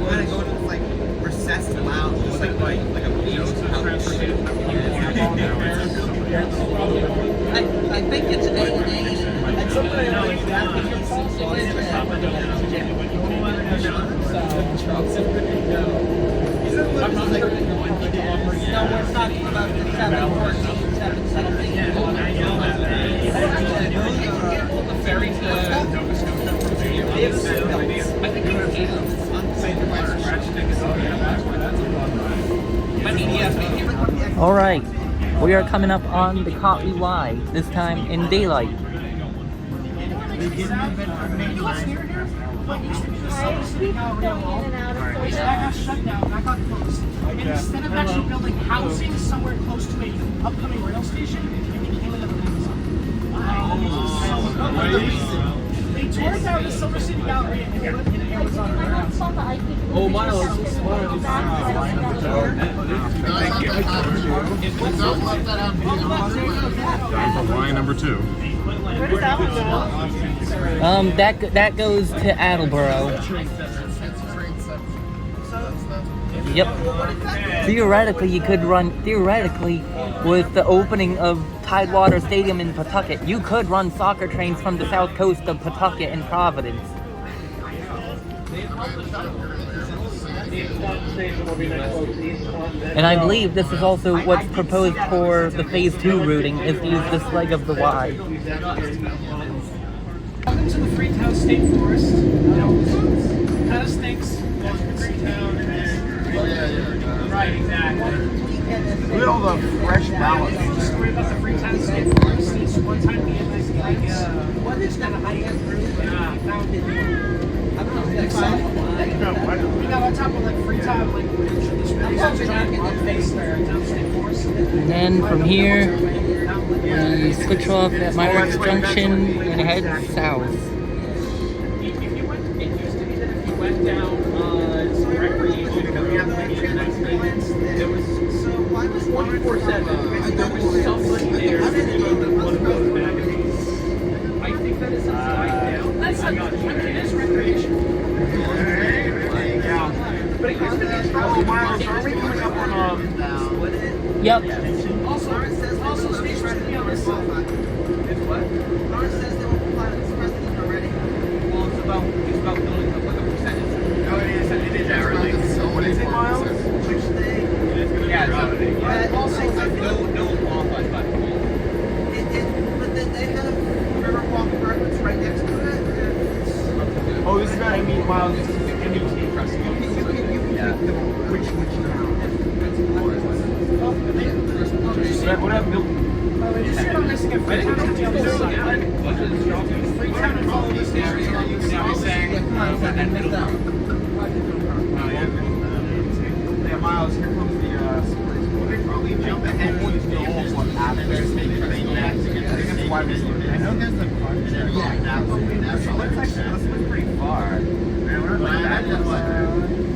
kind of going like recessed lounge, just like a beach I think it's A&A. and somebody knows that No, we're talking about the 714, 717. The ferry to Nova Scotia from Virginia. I think it's All right, we are coming up on the Cotley Y, this time in daylight. They didn't have Bedford mainline. What used to be the Silver City Galleria Mall, that got shut down, that got closed. And instead of actually building housing somewhere close to an upcoming rail station, it became another Amazon. They tore down the Silver City Galleria and put it in an Amazon warehouse. Oh, Miles. Time for line number 2. Where does that one go? That goes to Attleboro. Yep. Theoretically, you could run. Theoretically, with the opening of Tidewater Stadium in Pawtucket, you could run soccer trains from the south coast of Pawtucket and Providence. And I believe this is also what's proposed for the Phase 2 routing, is to use this leg of the Y. Welcome to the FREEtown State Forest. Kind of stinks. FREEtown and then... Right, exactly. Look at all the fresh ballots. Just worry about the FREEtown State Forest. It's one time we had this what is that? Yeah, found it. We got on top of like FREEtown, And then from here, we switch off at Myrick's Junction and head south. It used to be that if you went down some recreation, there was 24/7. There was somebody there reading one of those magazines. I think that is down. That's not it is recreation. But it used to be Oh, Miles, are we coming up on Yep. Also Space Recipe on this side. It's what? Lawrence says they won't apply to this precedent already. Well, it's about building up like a percentage. No, it is hourly. What is it, Miles? Which they, Yeah, it's also, no qualified by default. but then they have Riverwalk Apartments right next to it. Oh, this is about Miles. This is the MBTA crossing. Which town? What up, Milton? You should on this again. FREEtown on the other side. FREEtown and all these areas. Yeah, Miles, here comes the we probably jump ahead and use the old one after there's maybe back to get to the why I know there's the park there. Yeah, let's look pretty far. Man, we're not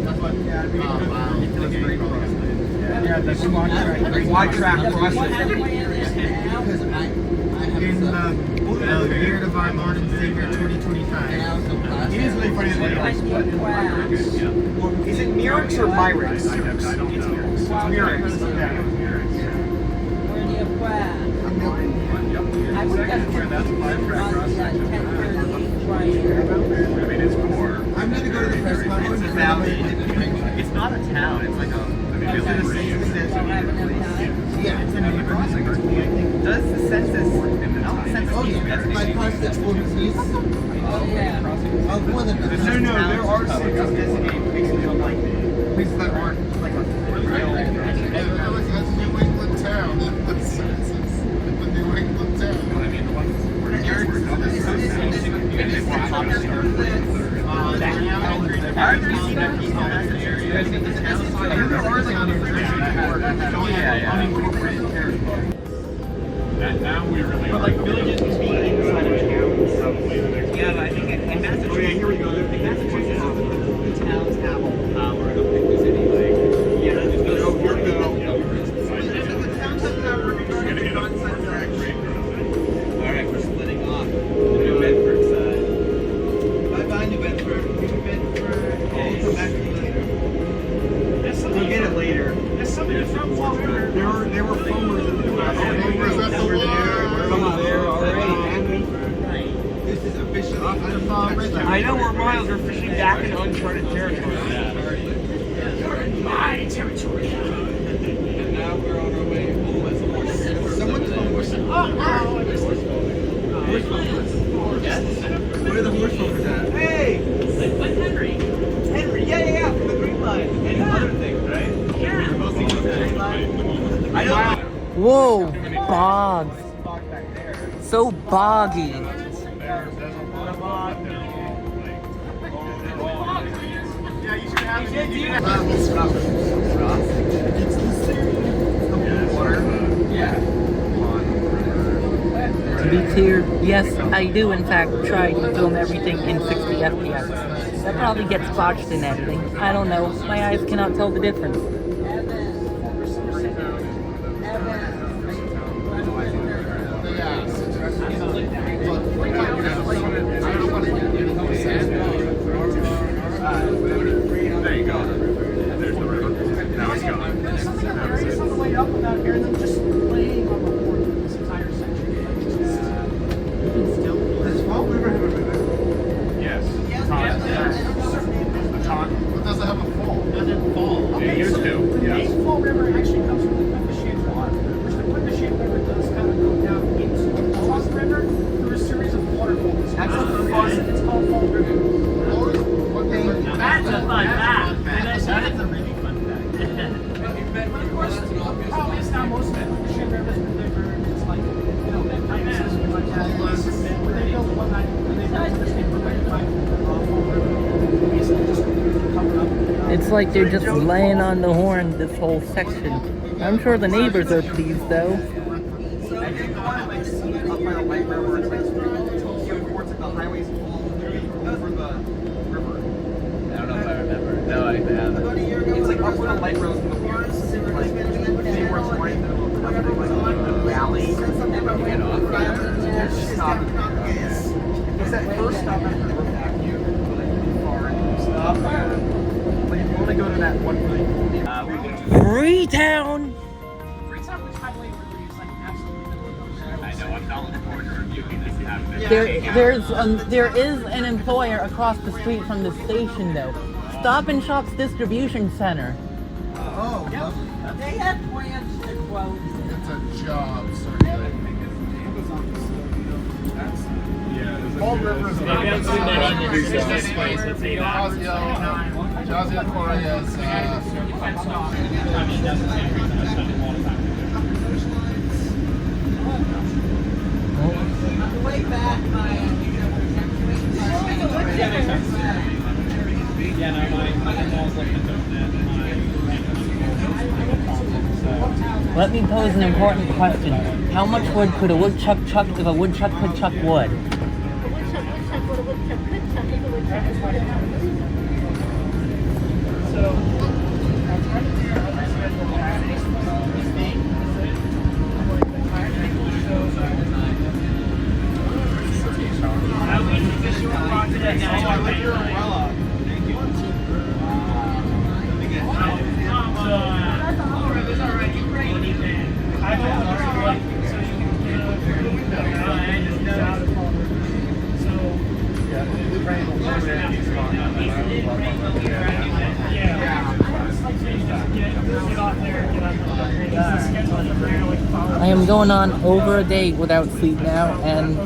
that's what yeah, yeah, the wide track crossing. In the year of our Lord and Savior 2025. It is really funny that is it Myrick's or Myrick's? It's Myrick's. I would It's more. I'm going to go to the press conference. It's not a town, it's like a... Yeah, it's in a neighborhood. Does the census... Oh, yeah. My constituents will be oh, yeah. Oh, more than that. No, there are cities designated places like places that aren't like a real... That's New England town. That's the New England town. I mean, the ones where Now we really but like villages used to be inside of towns. probably the next yeah, but I think in Massachusetts, Oh yeah, here we go. in Massachusetts, the towns have all the power. I don't think there's any like, Yeah, just go. Oh, here we go. All right, we're splitting off. The New Bedford side. Bye-bye, New Bedford. New Bedford. Okay. Come back to you later. We'll get it later. There's somebody from Fall River. There were foamers in the Foamers at the This is officially unfound. I know we're Miles. We're fishing back in uncharted territory. You're in my territory. And now we're on our way. Oh, that's a horse. Someone's horse. Oh, I missed it. Where are the horse foamers at? Hey! Like Henry. Henry, yeah, from the Green Line. And other things, right? Yeah. We're mostly just that. I know. Whoa, bogs. Back there. So boggy. Yeah, you should have it. To be clear, yes, I do in fact try to film everything in 60 FPS. That probably gets botched in editing. I don't know. My eyes cannot tell the difference. There you go. There's the river. Now it's gone. There's on the way up without hearing them just playing on the board for this entire section. Does Fall River have a river? Yes. Taunton. But does it have a fall? Doesn't fall. It used to. The main Fall River actually comes from the Quinnipiac Water, which the Quinnipiac River does kind of go down into the Taunton River through a series of waterfalls. That's it's called Fall River. That's a fun fact. That's a really fun fact. But of course, the problem is now most of the Quinnipiac River's been diverted. It's like, that kind of system like that. When they built one night, when they built this thing, Fall River, basically just covered up. It's like they're just laying on the horn this whole section. I'm sure the neighbors are pleased though. I think the one I see up by the light river, it's like reports that the highways fall over the river. I don't know if I remember. No, I haven't. About a year ago, it's like up where the light roads in the forest, like they were right in the middle of the valley. Get off. Stop. It's that first stop after the river vacuum, like far and stuff. Like if you want to go to that one place. FREEtown! FREEtown, which I believe really is like absolutely I know, I'm not looking forward to reviewing this happening. There is an employer across the street from the station though. Stop and Shop's distribution center. Oh, lovely. They had plans to close. It's a job, certainly. Fall River is Jazia Korea is Way back, Let me pose an important question. How much wood could a woodchuck chuck if a woodchuck could chuck wood? I am going on over a day without sleep now, and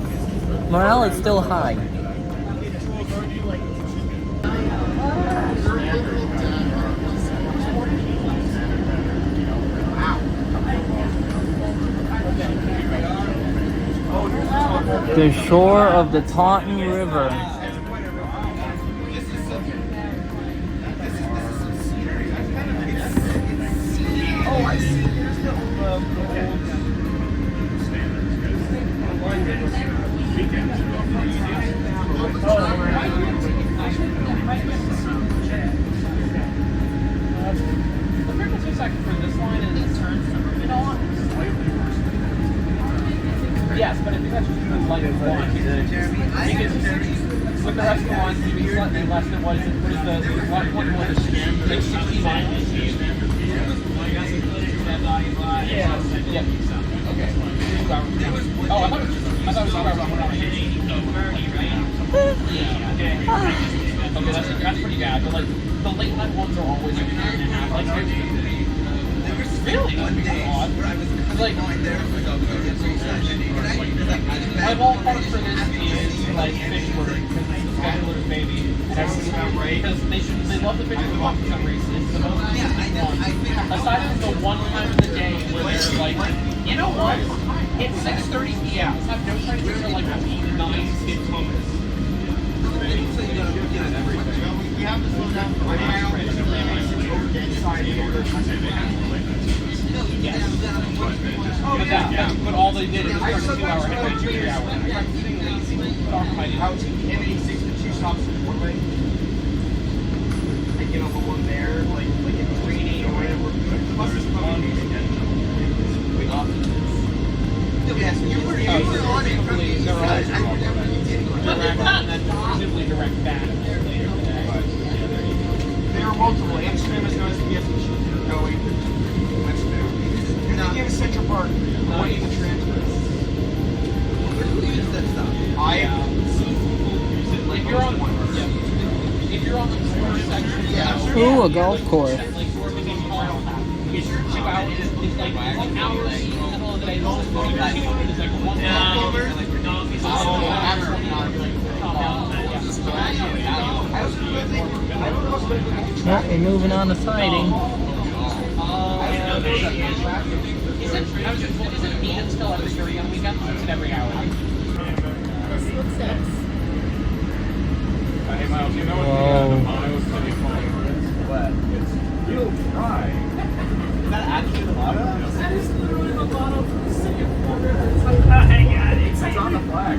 morale is still high. The shore of the Taunton River. oh, I see. Here's the The frequency sector for this line and it turns to Middleborough is slightly worse than this. Yes, but I think that's just because like one. Because with the rest of the lines, it's slightly less than what is the what was like 69. Yeah. Okay. Oh, I thought it was about 180. Okay, that's pretty bad. But like the late night ones are always like an hour and a half. Like really odd. Like my ballpark for this is like Bedford because it's the scheduler's baby. And everyone's about right because they love the Bedford one for some reason. It's the most consistent one. Aside from the one time of the day where they're like, you know what? It's 6:30 p.m. Let's have no We're like 9 skip kilometers. We have to slow down for But all they did is turn a 2-hour headway to 3 hours. Out to M86 with 2 stops in one way. I get on the one there, like in the rainy or whatever. The bus is coming. Yes, you were on it from the east side. I remember you did. Simply direct back. There are multiple. Amsterdam is known as the gift going westbound. You're thinking of Central Park, avoiding the transfer. If you're on the core section, Ooh, a golf course. It's 2 hours. It's like 1 hour in the middle of the day. It's like 1 Well, we're moving on to siding. Is it mean still every 3 on weekends? Is it every hour? Hey, Miles, you know what? You'll try. Is that actually the motto? That is literally the motto for the city of Fall River. It's on the flag.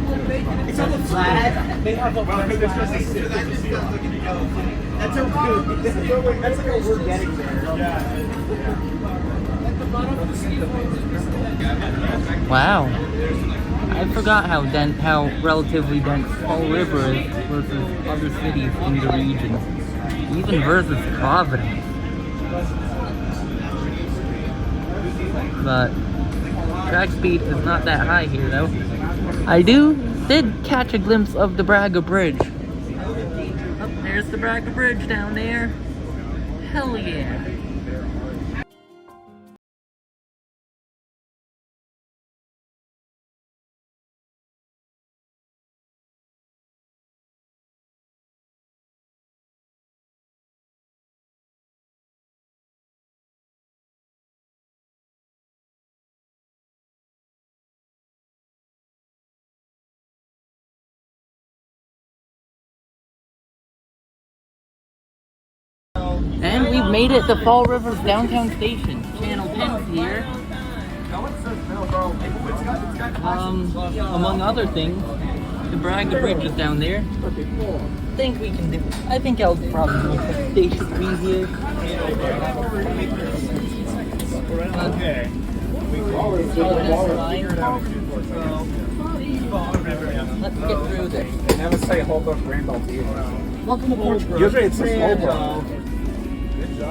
It's on the flag. They have a Well, it's just a city. That's okay. That's like a we're getting there. Like the motto for the city of Fall River. Wow. I forgot how relatively dense Fall River is versus other cities in the region. Even versus Providence. But track speed is not that high here though. I did catch a glimpse of the Braga Bridge. Oh, there's the Braga Bridge down there. Hell yeah. And we've made it to Fall River's downtown station. Channel 10's here. Among other things, the Braga Bridge is down there. I think I'll probably make the station easier. Okay. Let's get through this. They never say hold up Randolph either. Welcome to Portugal. Usually it's a slow bro. Go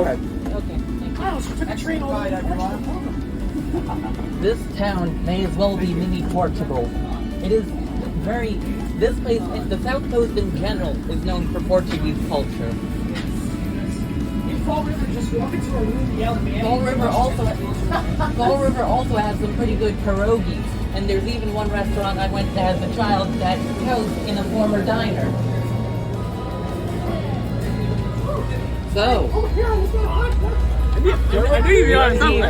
ahead. Okay. Oh, so took a train all the way to Portugal. This town may as well be mini Portugal. It is this place, the South Coast in general, is known for Portuguese culture. In Fall River, just walk into a room, yell, man. Fall River also has some pretty good pierogies, and there's even one restaurant I went to as a child that housed in a former diner. So, I knew you'd be on something.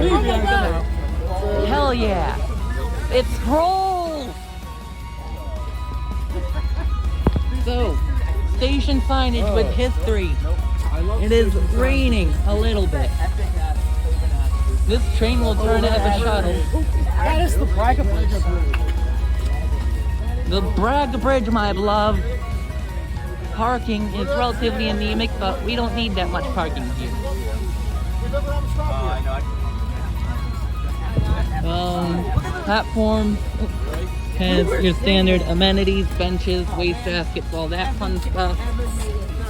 hell yeah, it's rolls. So, station signage with history. It is raining a little bit. This train will turn as a shuttle. That is the Braga Bridge. The Braga Bridge, my beloved. Parking is relatively anemic, but we don't need that much parking here. Platform has your standard amenities, benches, wastebaskets, all that fun stuff.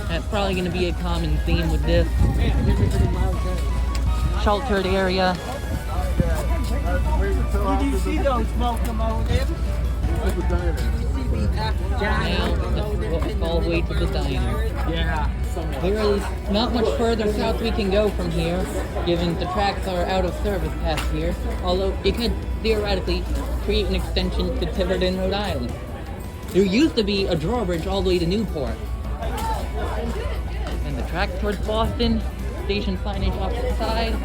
That's probably going to be a common theme with this. Sheltered area. Did you see those locomotives? Now, let's walk all the way to the diner. Yeah. There is not much further south we can go from here, given the tracks are out of service past here, although it could theoretically create an extension to Tiverton, Rhode Island. There used to be a drawbridge all the way to Newport. And the track towards Boston, station signage off to the side.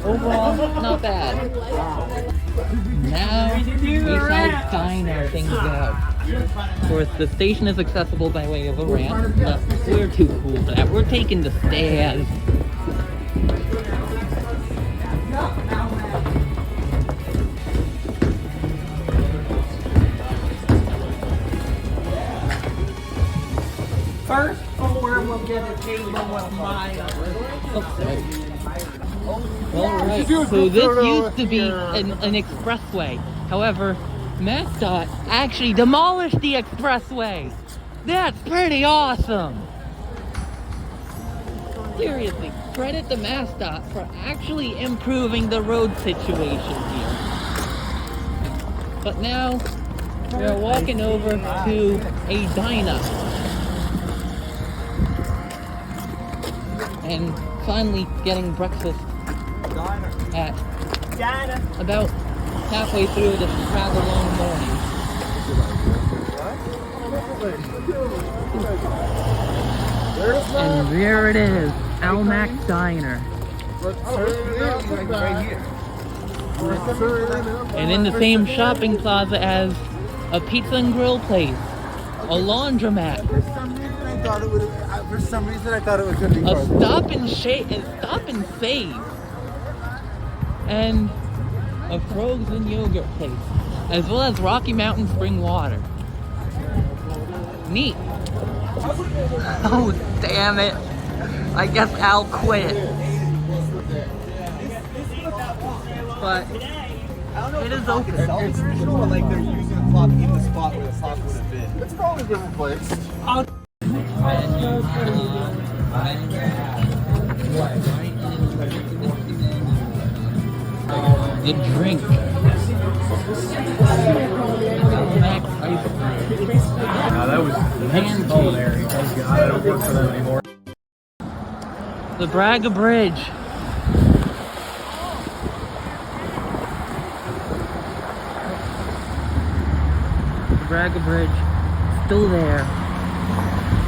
Overall, not bad. Now, we shall diner things out. Of course, the station is accessible by way of a ramp, but we're too cool for that. We're taking the stairs. First floor will get a table with mine. Alright, so this used to be an expressway. However, MassDOT actually demolished the expressway. That's pretty awesome. Seriously, credit to MassDOT for actually improving the road situation here. But now, we're walking over to a diner. And finally getting breakfast at about halfway through this rather long morning. And there it is, Almac Diner. And in the same shopping plaza as a pizza and grill place, a laundromat, For some reason, I thought it was going to be a stop and save, and a frozen yogurt place, as well as Rocky Mountain spring water. Neat. Oh, damn it. I guess I'll quit. But it is open. It's usual, like they're using the clock in the spot where the clock would have been. It's probably a different place. The drink. That was culinary. Thank God I don't work for them anymore. The Braga Bridge. The Braga Bridge. Still there.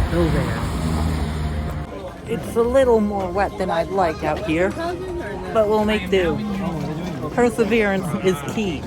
Still there. It's a little more wet than I'd like out here, but we'll make do. Perseverance is key.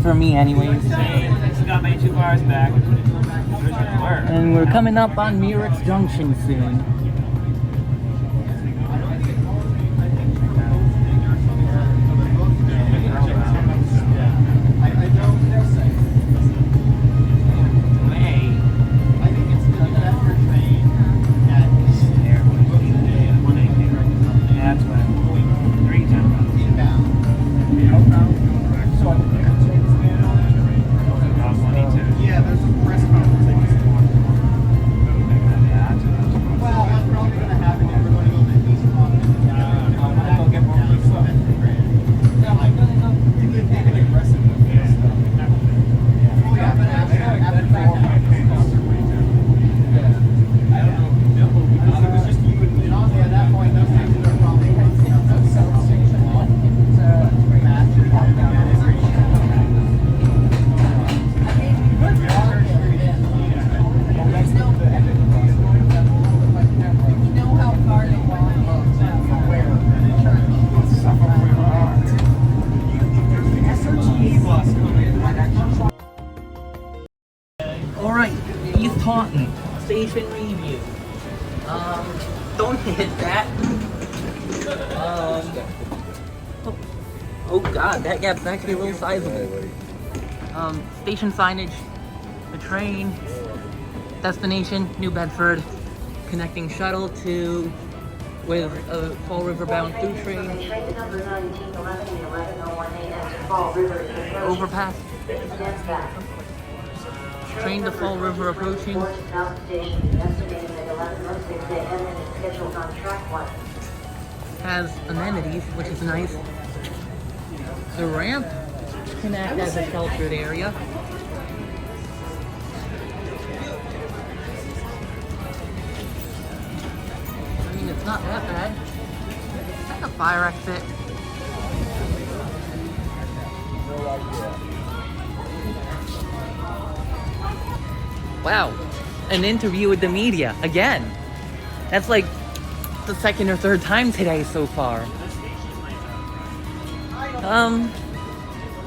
For me anyways. Got my 2 bars back. And we're coming up on Murex Junction soon. Alright, East Taunton, station review. Don't hit that. Oh god, that gap's actually a little sizable. Station signage, the train, destination, New Bedford, connecting shuttle to with a Fall River bound through train. Train number 1911 and 1101A enter Fall River is approaching. Overpass. Stand back. Train to Fall River approaching. South Station, estimating at 11:06 a.m. and is scheduled on track 1. Has amenities, which is nice. The ramp can act as a sheltered area. I mean, it's not that bad. Is that a fire exit? Wow, an interview with the media again. That's like the second or third time today so far.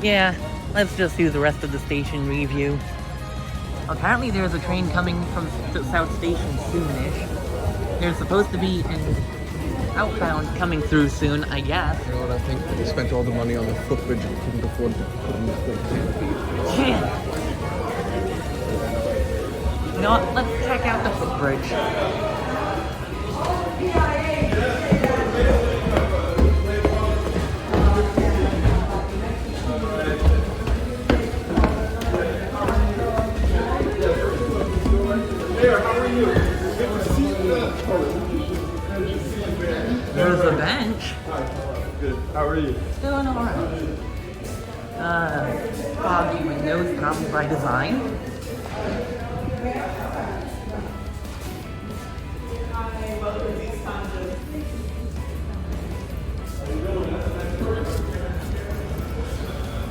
Yeah, let's just do the rest of the station review. Apparently there's a train coming from South Station soonish. There's supposed to be an outbound coming through soon, I guess. You know what I think? They spent all the money on the footbridge and couldn't afford to put in the Yeah. You know what? Let's check out the footbridge. There's a bench. Good. How are you? Doing alright. Foggy windows, probably by design.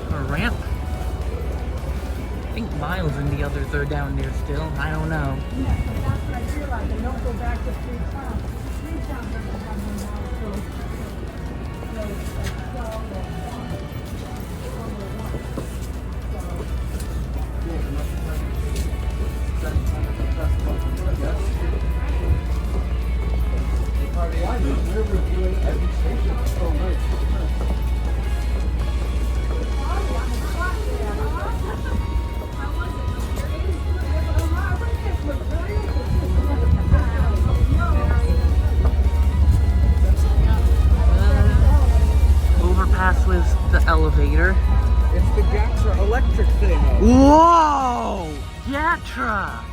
A ramp. I think Miles and the others are down there still. I don't know. That's what I realized. They don't go back to FREEtown. FREEtown doesn't have one now, We're reviewing every station. Oh, nice. Overpass was the elevator. It's the Gatra electric thing. Whoa! Gatra!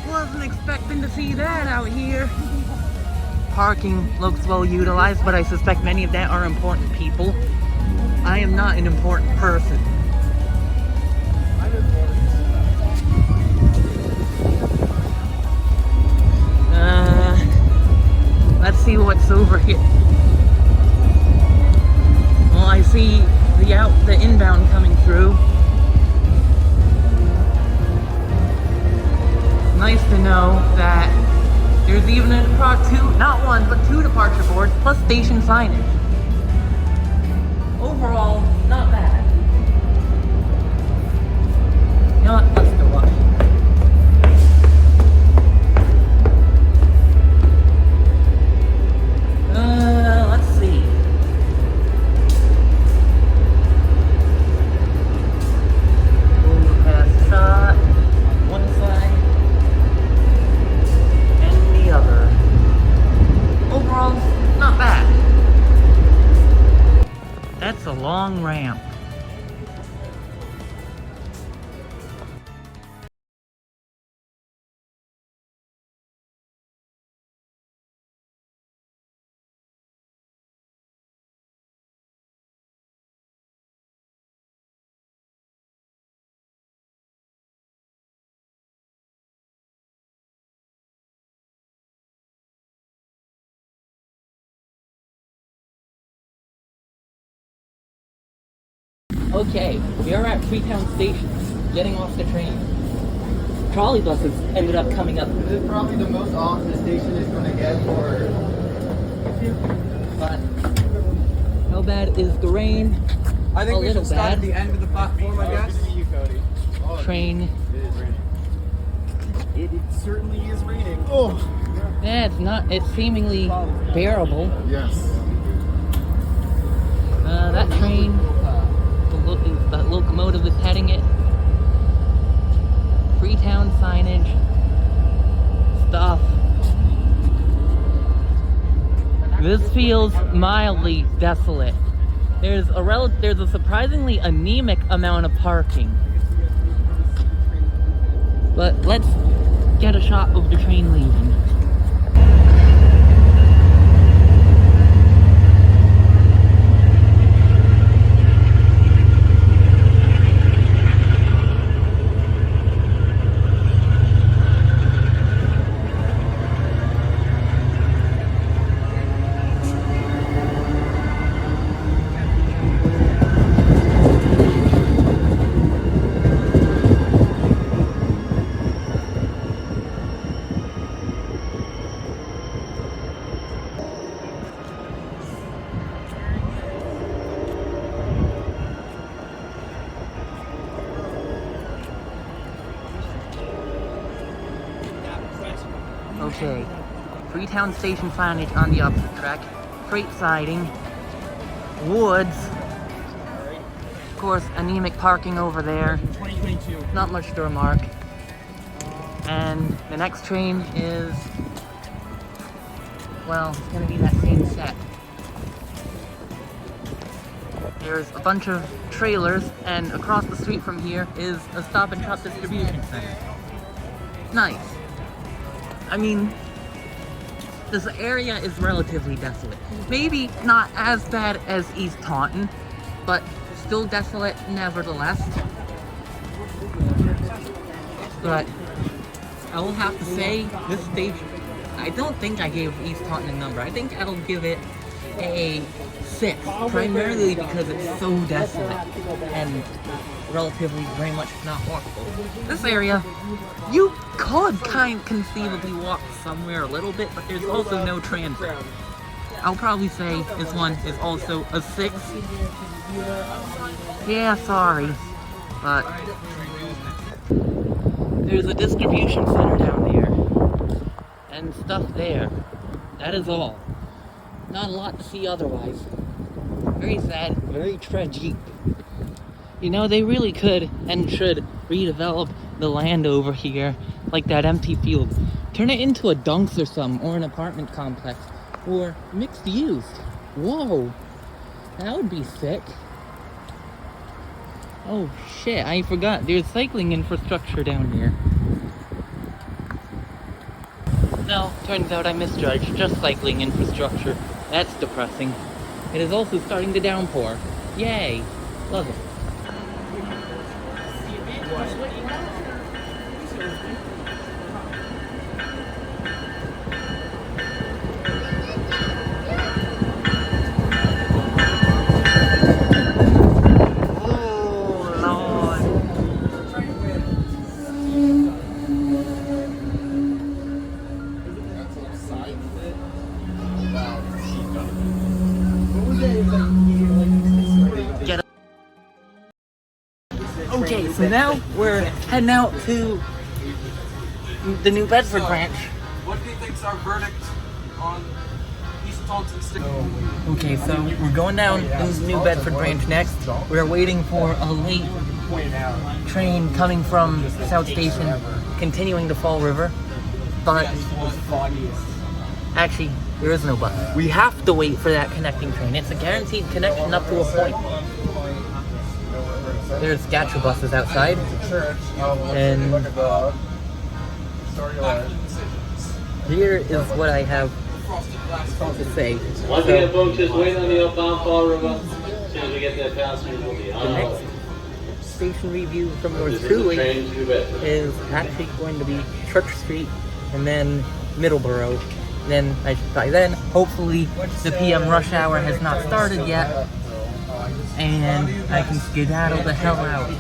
Wasn't expecting to see that out here. Parking looks well utilized, but I suspect many of that are important people. I am not an important person. Let's see what's over here. Well, I see the inbound coming through. Nice to know that there's even not one, but two departure boards plus station signage. Overall, not bad. You know what? Let's go up. Let's see. Overpass shot one side and the other. Overall, not bad. That's a long ramp. Okay, we are at FREEtown Station, getting off the train. Trolley buses ended up coming up. This is probably the most off the station is going to get for... But how bad is the rain? I think a we little should start at bad. the end of the platform, I guess. Train. It is raining. It certainly is raining. Oh! Yeah, it's not. It's seemingly bearable. Yes. That train, that locomotive is heading it. FREEtown signage, stuff. feels mildly desolate. There's a surprisingly anemic amount of parking. But let's get a shot of the train leaving. Okay, FREEtown station signage on the opposite track, freight siding, woods, of course anemic parking over there, 2022. Not much to remark, and the next train is, well, it's going to be that same set. There's a bunch of trailers, and across the street from here is a Stop and Shop distribution center. Nice. I mean, this area is relatively desolate. Maybe not as bad as East Taunton, but still desolate nevertheless. But I will have to say, this station, I don't think I gave East Taunton a number. I think I'll give it a 6, primarily because it's so desolate and relatively very much not walkable. This area, you could conceivably walk somewhere a little bit, but there's also no transit. I'll probably say this one is also a 6. Yeah, sorry, but there's a distribution center down there and stuff there. That is all. Not a lot to see otherwise. Very sad, very tragic. You know, they really could and should redevelop the land over here, like that empty field. Turn it into a dunks or something, or an apartment complex, or mixed use. Whoa, that would be sick. Oh shit, I forgot, there's cycling infrastructure down here. No, turns out I misjudged, just cycling infrastructure. That's depressing. It is also starting to downpour. Yay, love it. Okay, so now we're heading out to the New Bedford branch. What do you think's our verdict on East Taunton station? Okay, so we're going down the New Bedford branch next. We're waiting for a late train coming from South Station, continuing to Fall River. But actually, there is no but. We have to wait for that connecting train. It's a guaranteed connection up to a point. There's Gatra buses outside, and here is what I have to say. Once again, folks, just wait on the outbound Fall River. As soon as we get there, passengers will be on. The next station review from yours truly is actually going to be Church Street, and then Middleborough. Then, by then, hopefully, the PM rush hour has not started yet, and I can skedaddle the hell out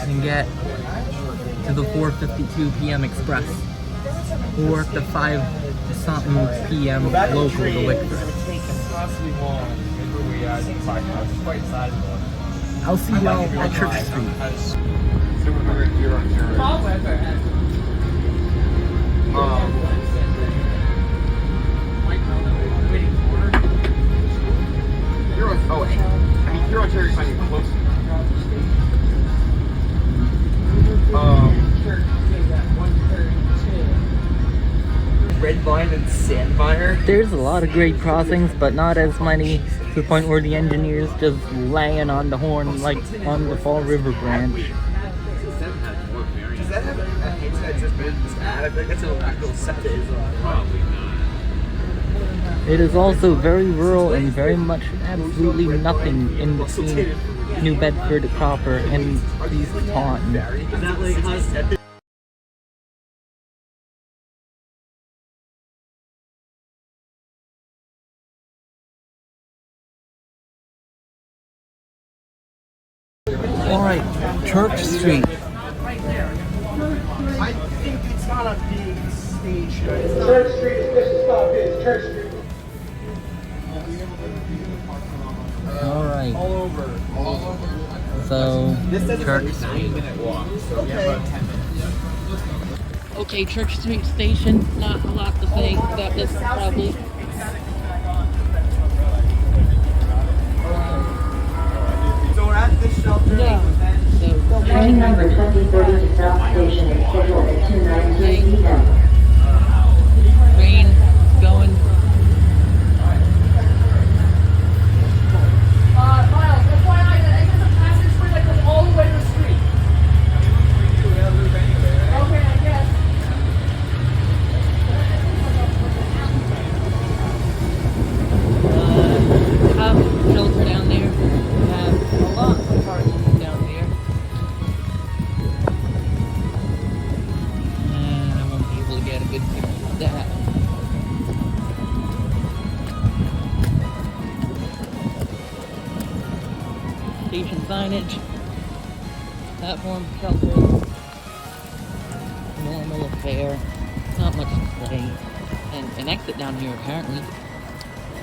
and get to the 4:52 PM express or the 5-something PM local to Wickford. I'll see y'all at Church Street. You're on Terry's sign, you're close. Red vine and sin. Meyer. There's a lot of grade crossings, but not as many to the point where the engineers just laying on the horn like on the Fall River branch. Does that have a hint that just been added? I think that's a little septism. Probably not. It is also very rural and very much absolutely nothing in between New Bedford proper and East Taunton. Is that like high septic? Alright, Church Street. I think it's not a big station. Church Street is just a stop in. Church Street. Alright. All over. So, Church Street. Walk, so we have about 10 minutes. Okay, Church Street Station. Not a lot to say about this, probably. So we're at this shelter. Yeah. Train number 2030 to South Station is scheduled at 2:19 p.m. Rain going. Miles, FYI, I think there's a passage for that goes all the way to the street. Okay, I guess. Have shelter down there. We have a lot of parking down there. And I won't be able to get a good picture of that. Station signage. Platform shelter. Normal affair. Not much to say. And an exit down here apparently.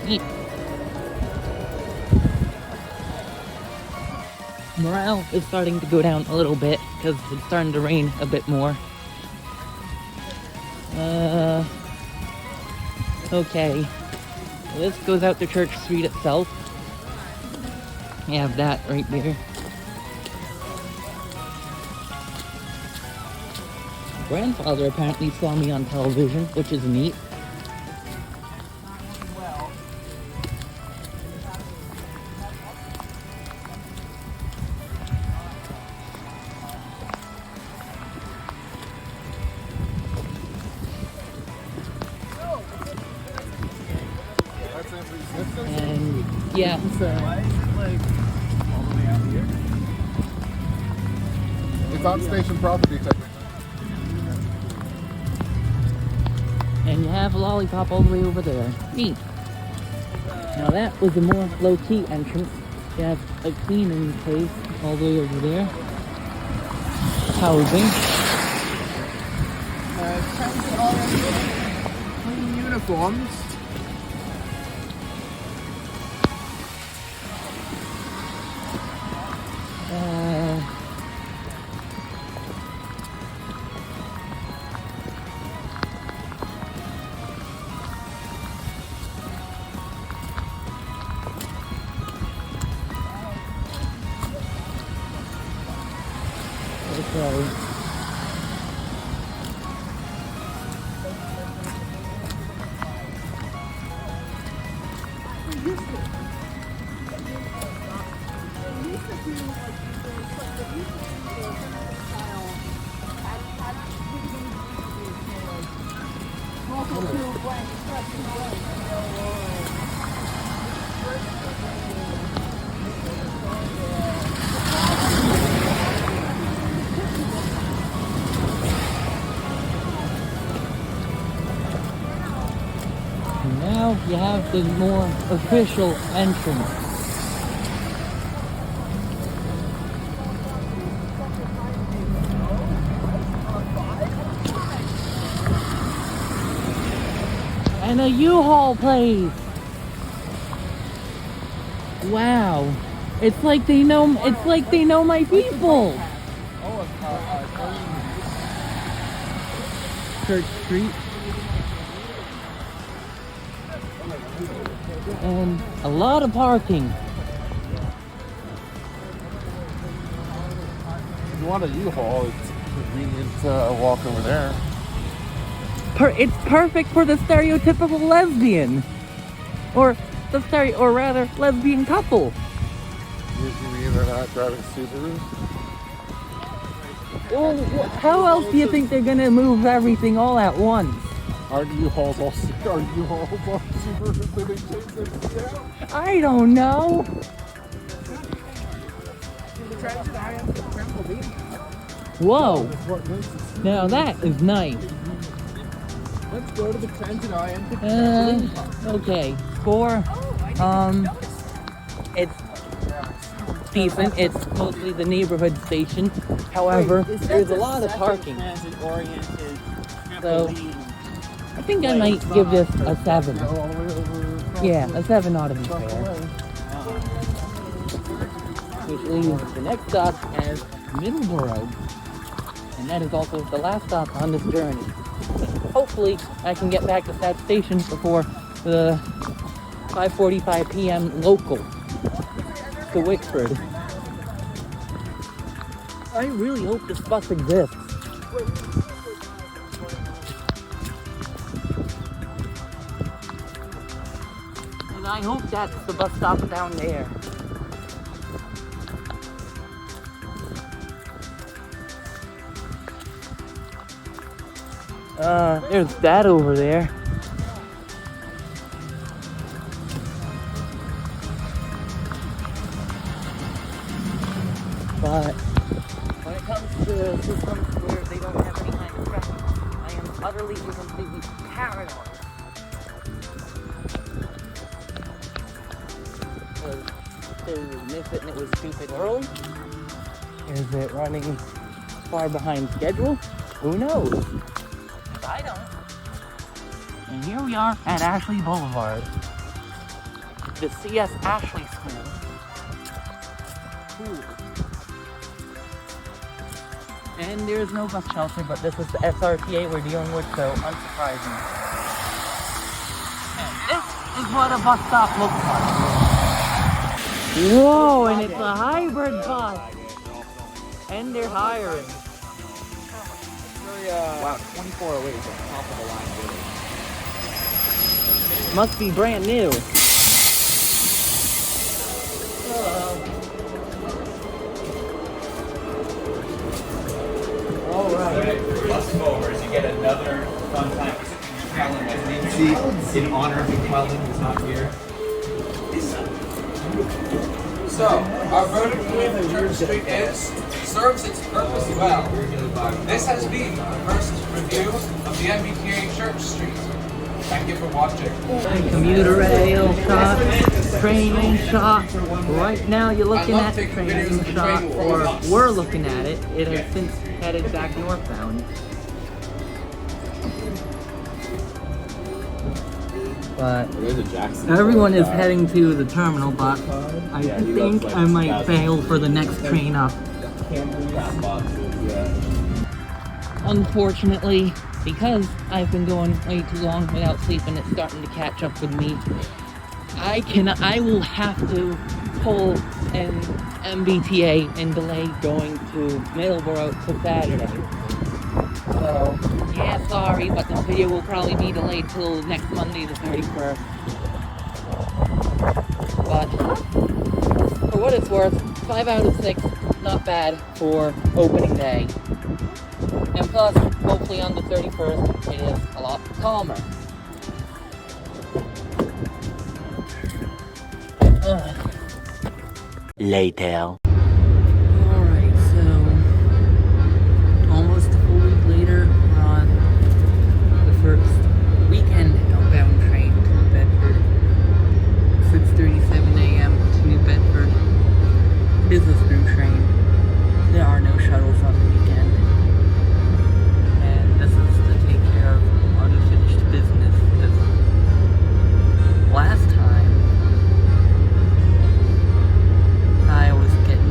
Neat. Morale is starting to go down a little bit because it's starting to rain a bit more. Okay. So this goes out to Church Street itself. We have that right there. My grandfather apparently saw me on television, which is neat. And yeah, It's on station property technically. and you have a lollipop all the way over there. Neat. Now that was a more low-key entrance. You have a cleaning place all the way over there. Housing. Clean uniforms. Okay. Now you have the more official entrance. And a U-Haul place. Wow. It's like they know my people. Church Street. And a lot of parking. If you want a U-Haul, it's convenient to walk over there. it's perfect for the stereotypical lesbian, or rather lesbian couple. You mean they're not driving Subarus? Well, how else do you think they're gonna move everything all at once? Aren't U-Hauls all Subarus? They chase everything down? I don't know. Whoa! Now that is nice. Let's go to the transit IM. Okay. Score. It's decent. It's mostly the neighborhood station. However, there's a lot of parking. So, I think I might give this a 7. Yeah, a 7 ought to be fair. Which leaves the next stop as Middleborough. And that is also the last stop on this journey. Hopefully, I can get back to that station before the 5:45 p.m. local to Wickford. I really hope this bus exists. And I hope that's the bus stop down there. There's that over there. But when it comes to systems where they don't have any kind of traffic, I am utterly and completely paranoid. Did it miss it and it was stupid early? Is it running far behind schedule? Who knows? I don't. And here we are at Ashley Boulevard. The CS Ashley School. Cool. And there's no bus shelter, but this is the SRTA we're dealing with, so unsurprising. And this is what a bus stop looks like. Whoa, and it's a hybrid bus. And they're hiring. Wow, 2408 is the top of the line building. Must be brand new. Alright. Bus overs, you get another fun time. In honor of McClellan, who's not here. So, our verdict with Church Street serves its purpose well. This has been the first review of the MBTA Church Street. Thank you for watching. Commuter rail shot, training shot. Right now you're looking at the training shot, or we're looking at it. It has since headed back northbound. But everyone is heading to the terminal, but I think I might bail for the next train up. Unfortunately, because I've been going way too long without sleeping, it's starting to catch up with me. I will have to pull an MBTA and delay going to Middleborough to Saturday. So, yeah, sorry, but this video will probably be delayed till next Monday the 31st. But, for what it's worth, 5 out of 6, not bad for opening day. And plus, hopefully on the 31st, it is a lot calmer. Later. Alright, so almost a full week later, we're on the first weekend outbound train to New Bedford. 6:37 a.m. to New Bedford. Business through train. There are no shuttles on the weekend. And this is to take care of unfinished business. Last time I was getting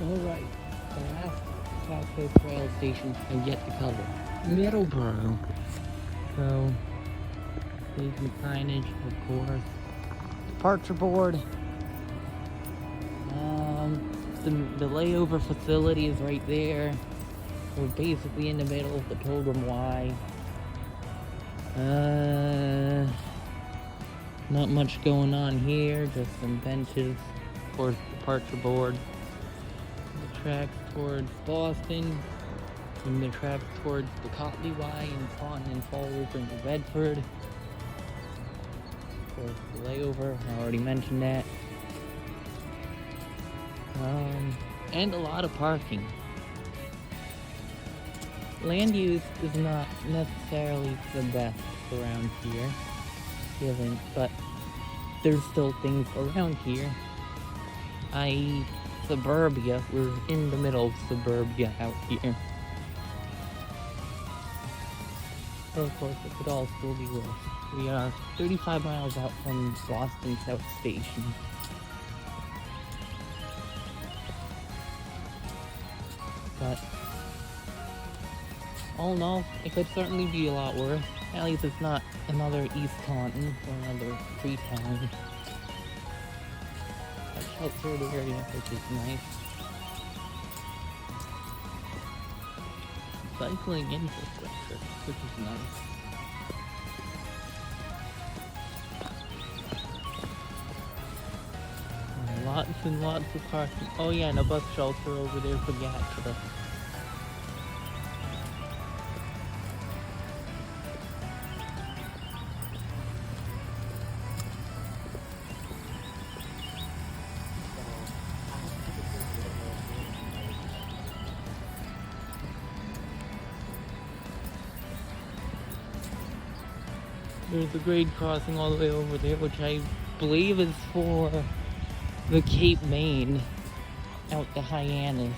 Alright, the last South Coast Rail station I've yet to cover. Middleborough. So, station signage, of course. Departure board. The layover facility is right there. We're basically in the middle of the Pilgrim Y. Not much going on here, just some benches. Of course, departure board. The tracks towards Boston, and the tracks towards the Cotley Y and Taunton and fall over into Bedford. Of course, the layover, I already mentioned that. And a lot of parking. Land use is not necessarily the best around here, but there's still things around here, i.e. suburbia. We're in the middle of suburbia out here. So of course, it could all still be worse. We are 35 miles out from Boston South Station. But all in all, it could certainly be a lot worse. At least it's not another East Taunton or another FREEtown. A sheltered area, which is nice. Cycling infrastructure, which is nice. And lots and lots of parking. Oh yeah, and a bus shelter over there for Gatcha. There's a grade crossing all the way over there, which I believe is for the Cape Main out to Hyannis.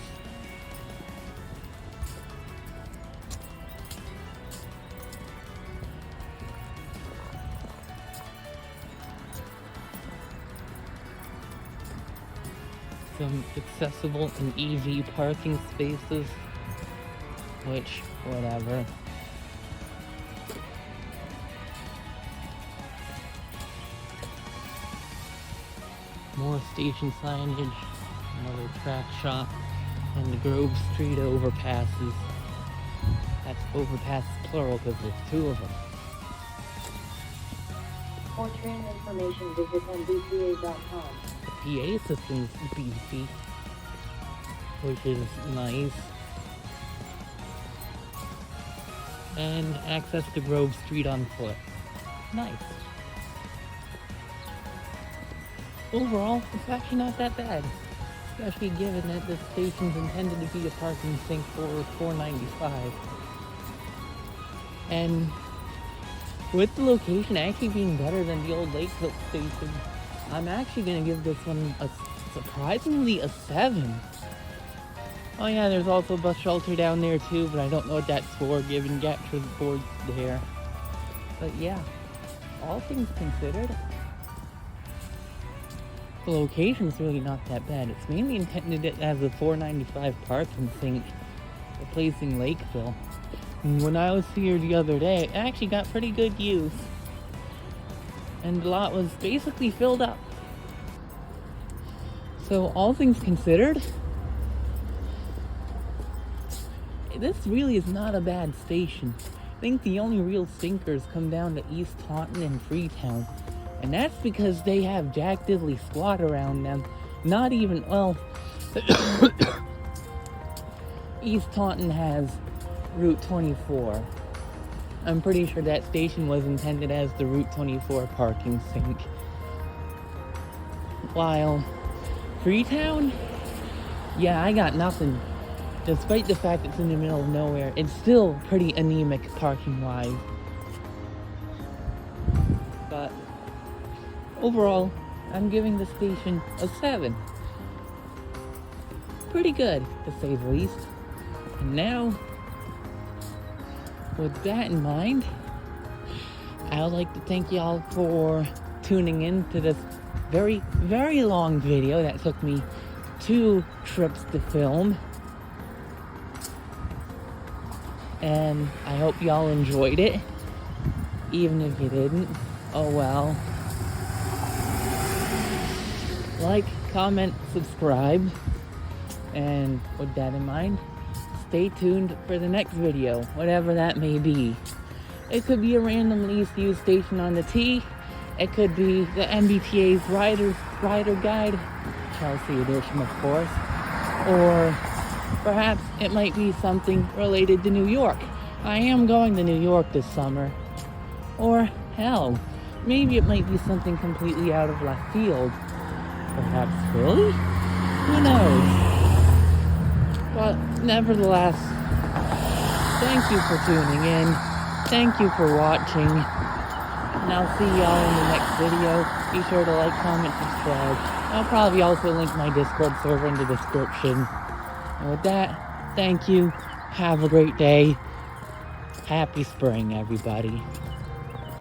Some accessible and EV parking spaces, which, whatever. More station signage, another track shop, and the Grove Street overpasses. That's overpasses plural because there's two of them. For train information, visit MBTA.com. The PA system's beefy, which is nice. And access to Grove Street on foot. Nice. Overall, it's actually not that bad, especially given that this station's intended to be a parking sink for 495. And with the location actually being better than the old Lakeville station, I'm actually going to give this one surprisingly a 7. Oh yeah, there's also a bus shelter down there too, but I don't know what that's for, given Gatcha's board there. But yeah, all things considered, the location's really not that bad. It's mainly intended as a 495 parking sink, replacing Lakeville. And when I was here the other day, it actually got pretty good use. And the lot was basically filled up. So all things considered, this really is not a bad station. I think the only real sinkers come down to East Taunton and FREEtown. And that's because they have Jack Diddley squat around them. Not even, well, East Taunton has Route 24. I'm pretty sure that station was intended as the Route 24 parking sink. While FREEtown, yeah, I got nothing. Despite the fact it's in the middle of nowhere, it's still pretty anemic parking-wise. But overall, I'm giving the station a 7. Pretty good, to say the least. And now, with that in mind, I would like to thank y'all for tuning in to this very, very long video that took me 2 trips to film. And I hope y'all enjoyed it. Even if you didn't, oh well. Like, comment, subscribe. And with that in mind, stay tuned for the next video, whatever that may be. It could be a random least used station on the T. It could be the MBTA's Rider Guide, Chelsea edition of course. Or perhaps it might be something related to New York. I am going to New York this summer. Or hell, maybe it might be something completely out of left field. Perhaps Philly? Who knows? But nevertheless, thank you for tuning in. Thank you for watching. And I'll see y'all in the next video. Be sure to like, comment, subscribe. I'll probably also link my Discord server in the description. And with that, thank you. Have a great day. Happy spring, everybody.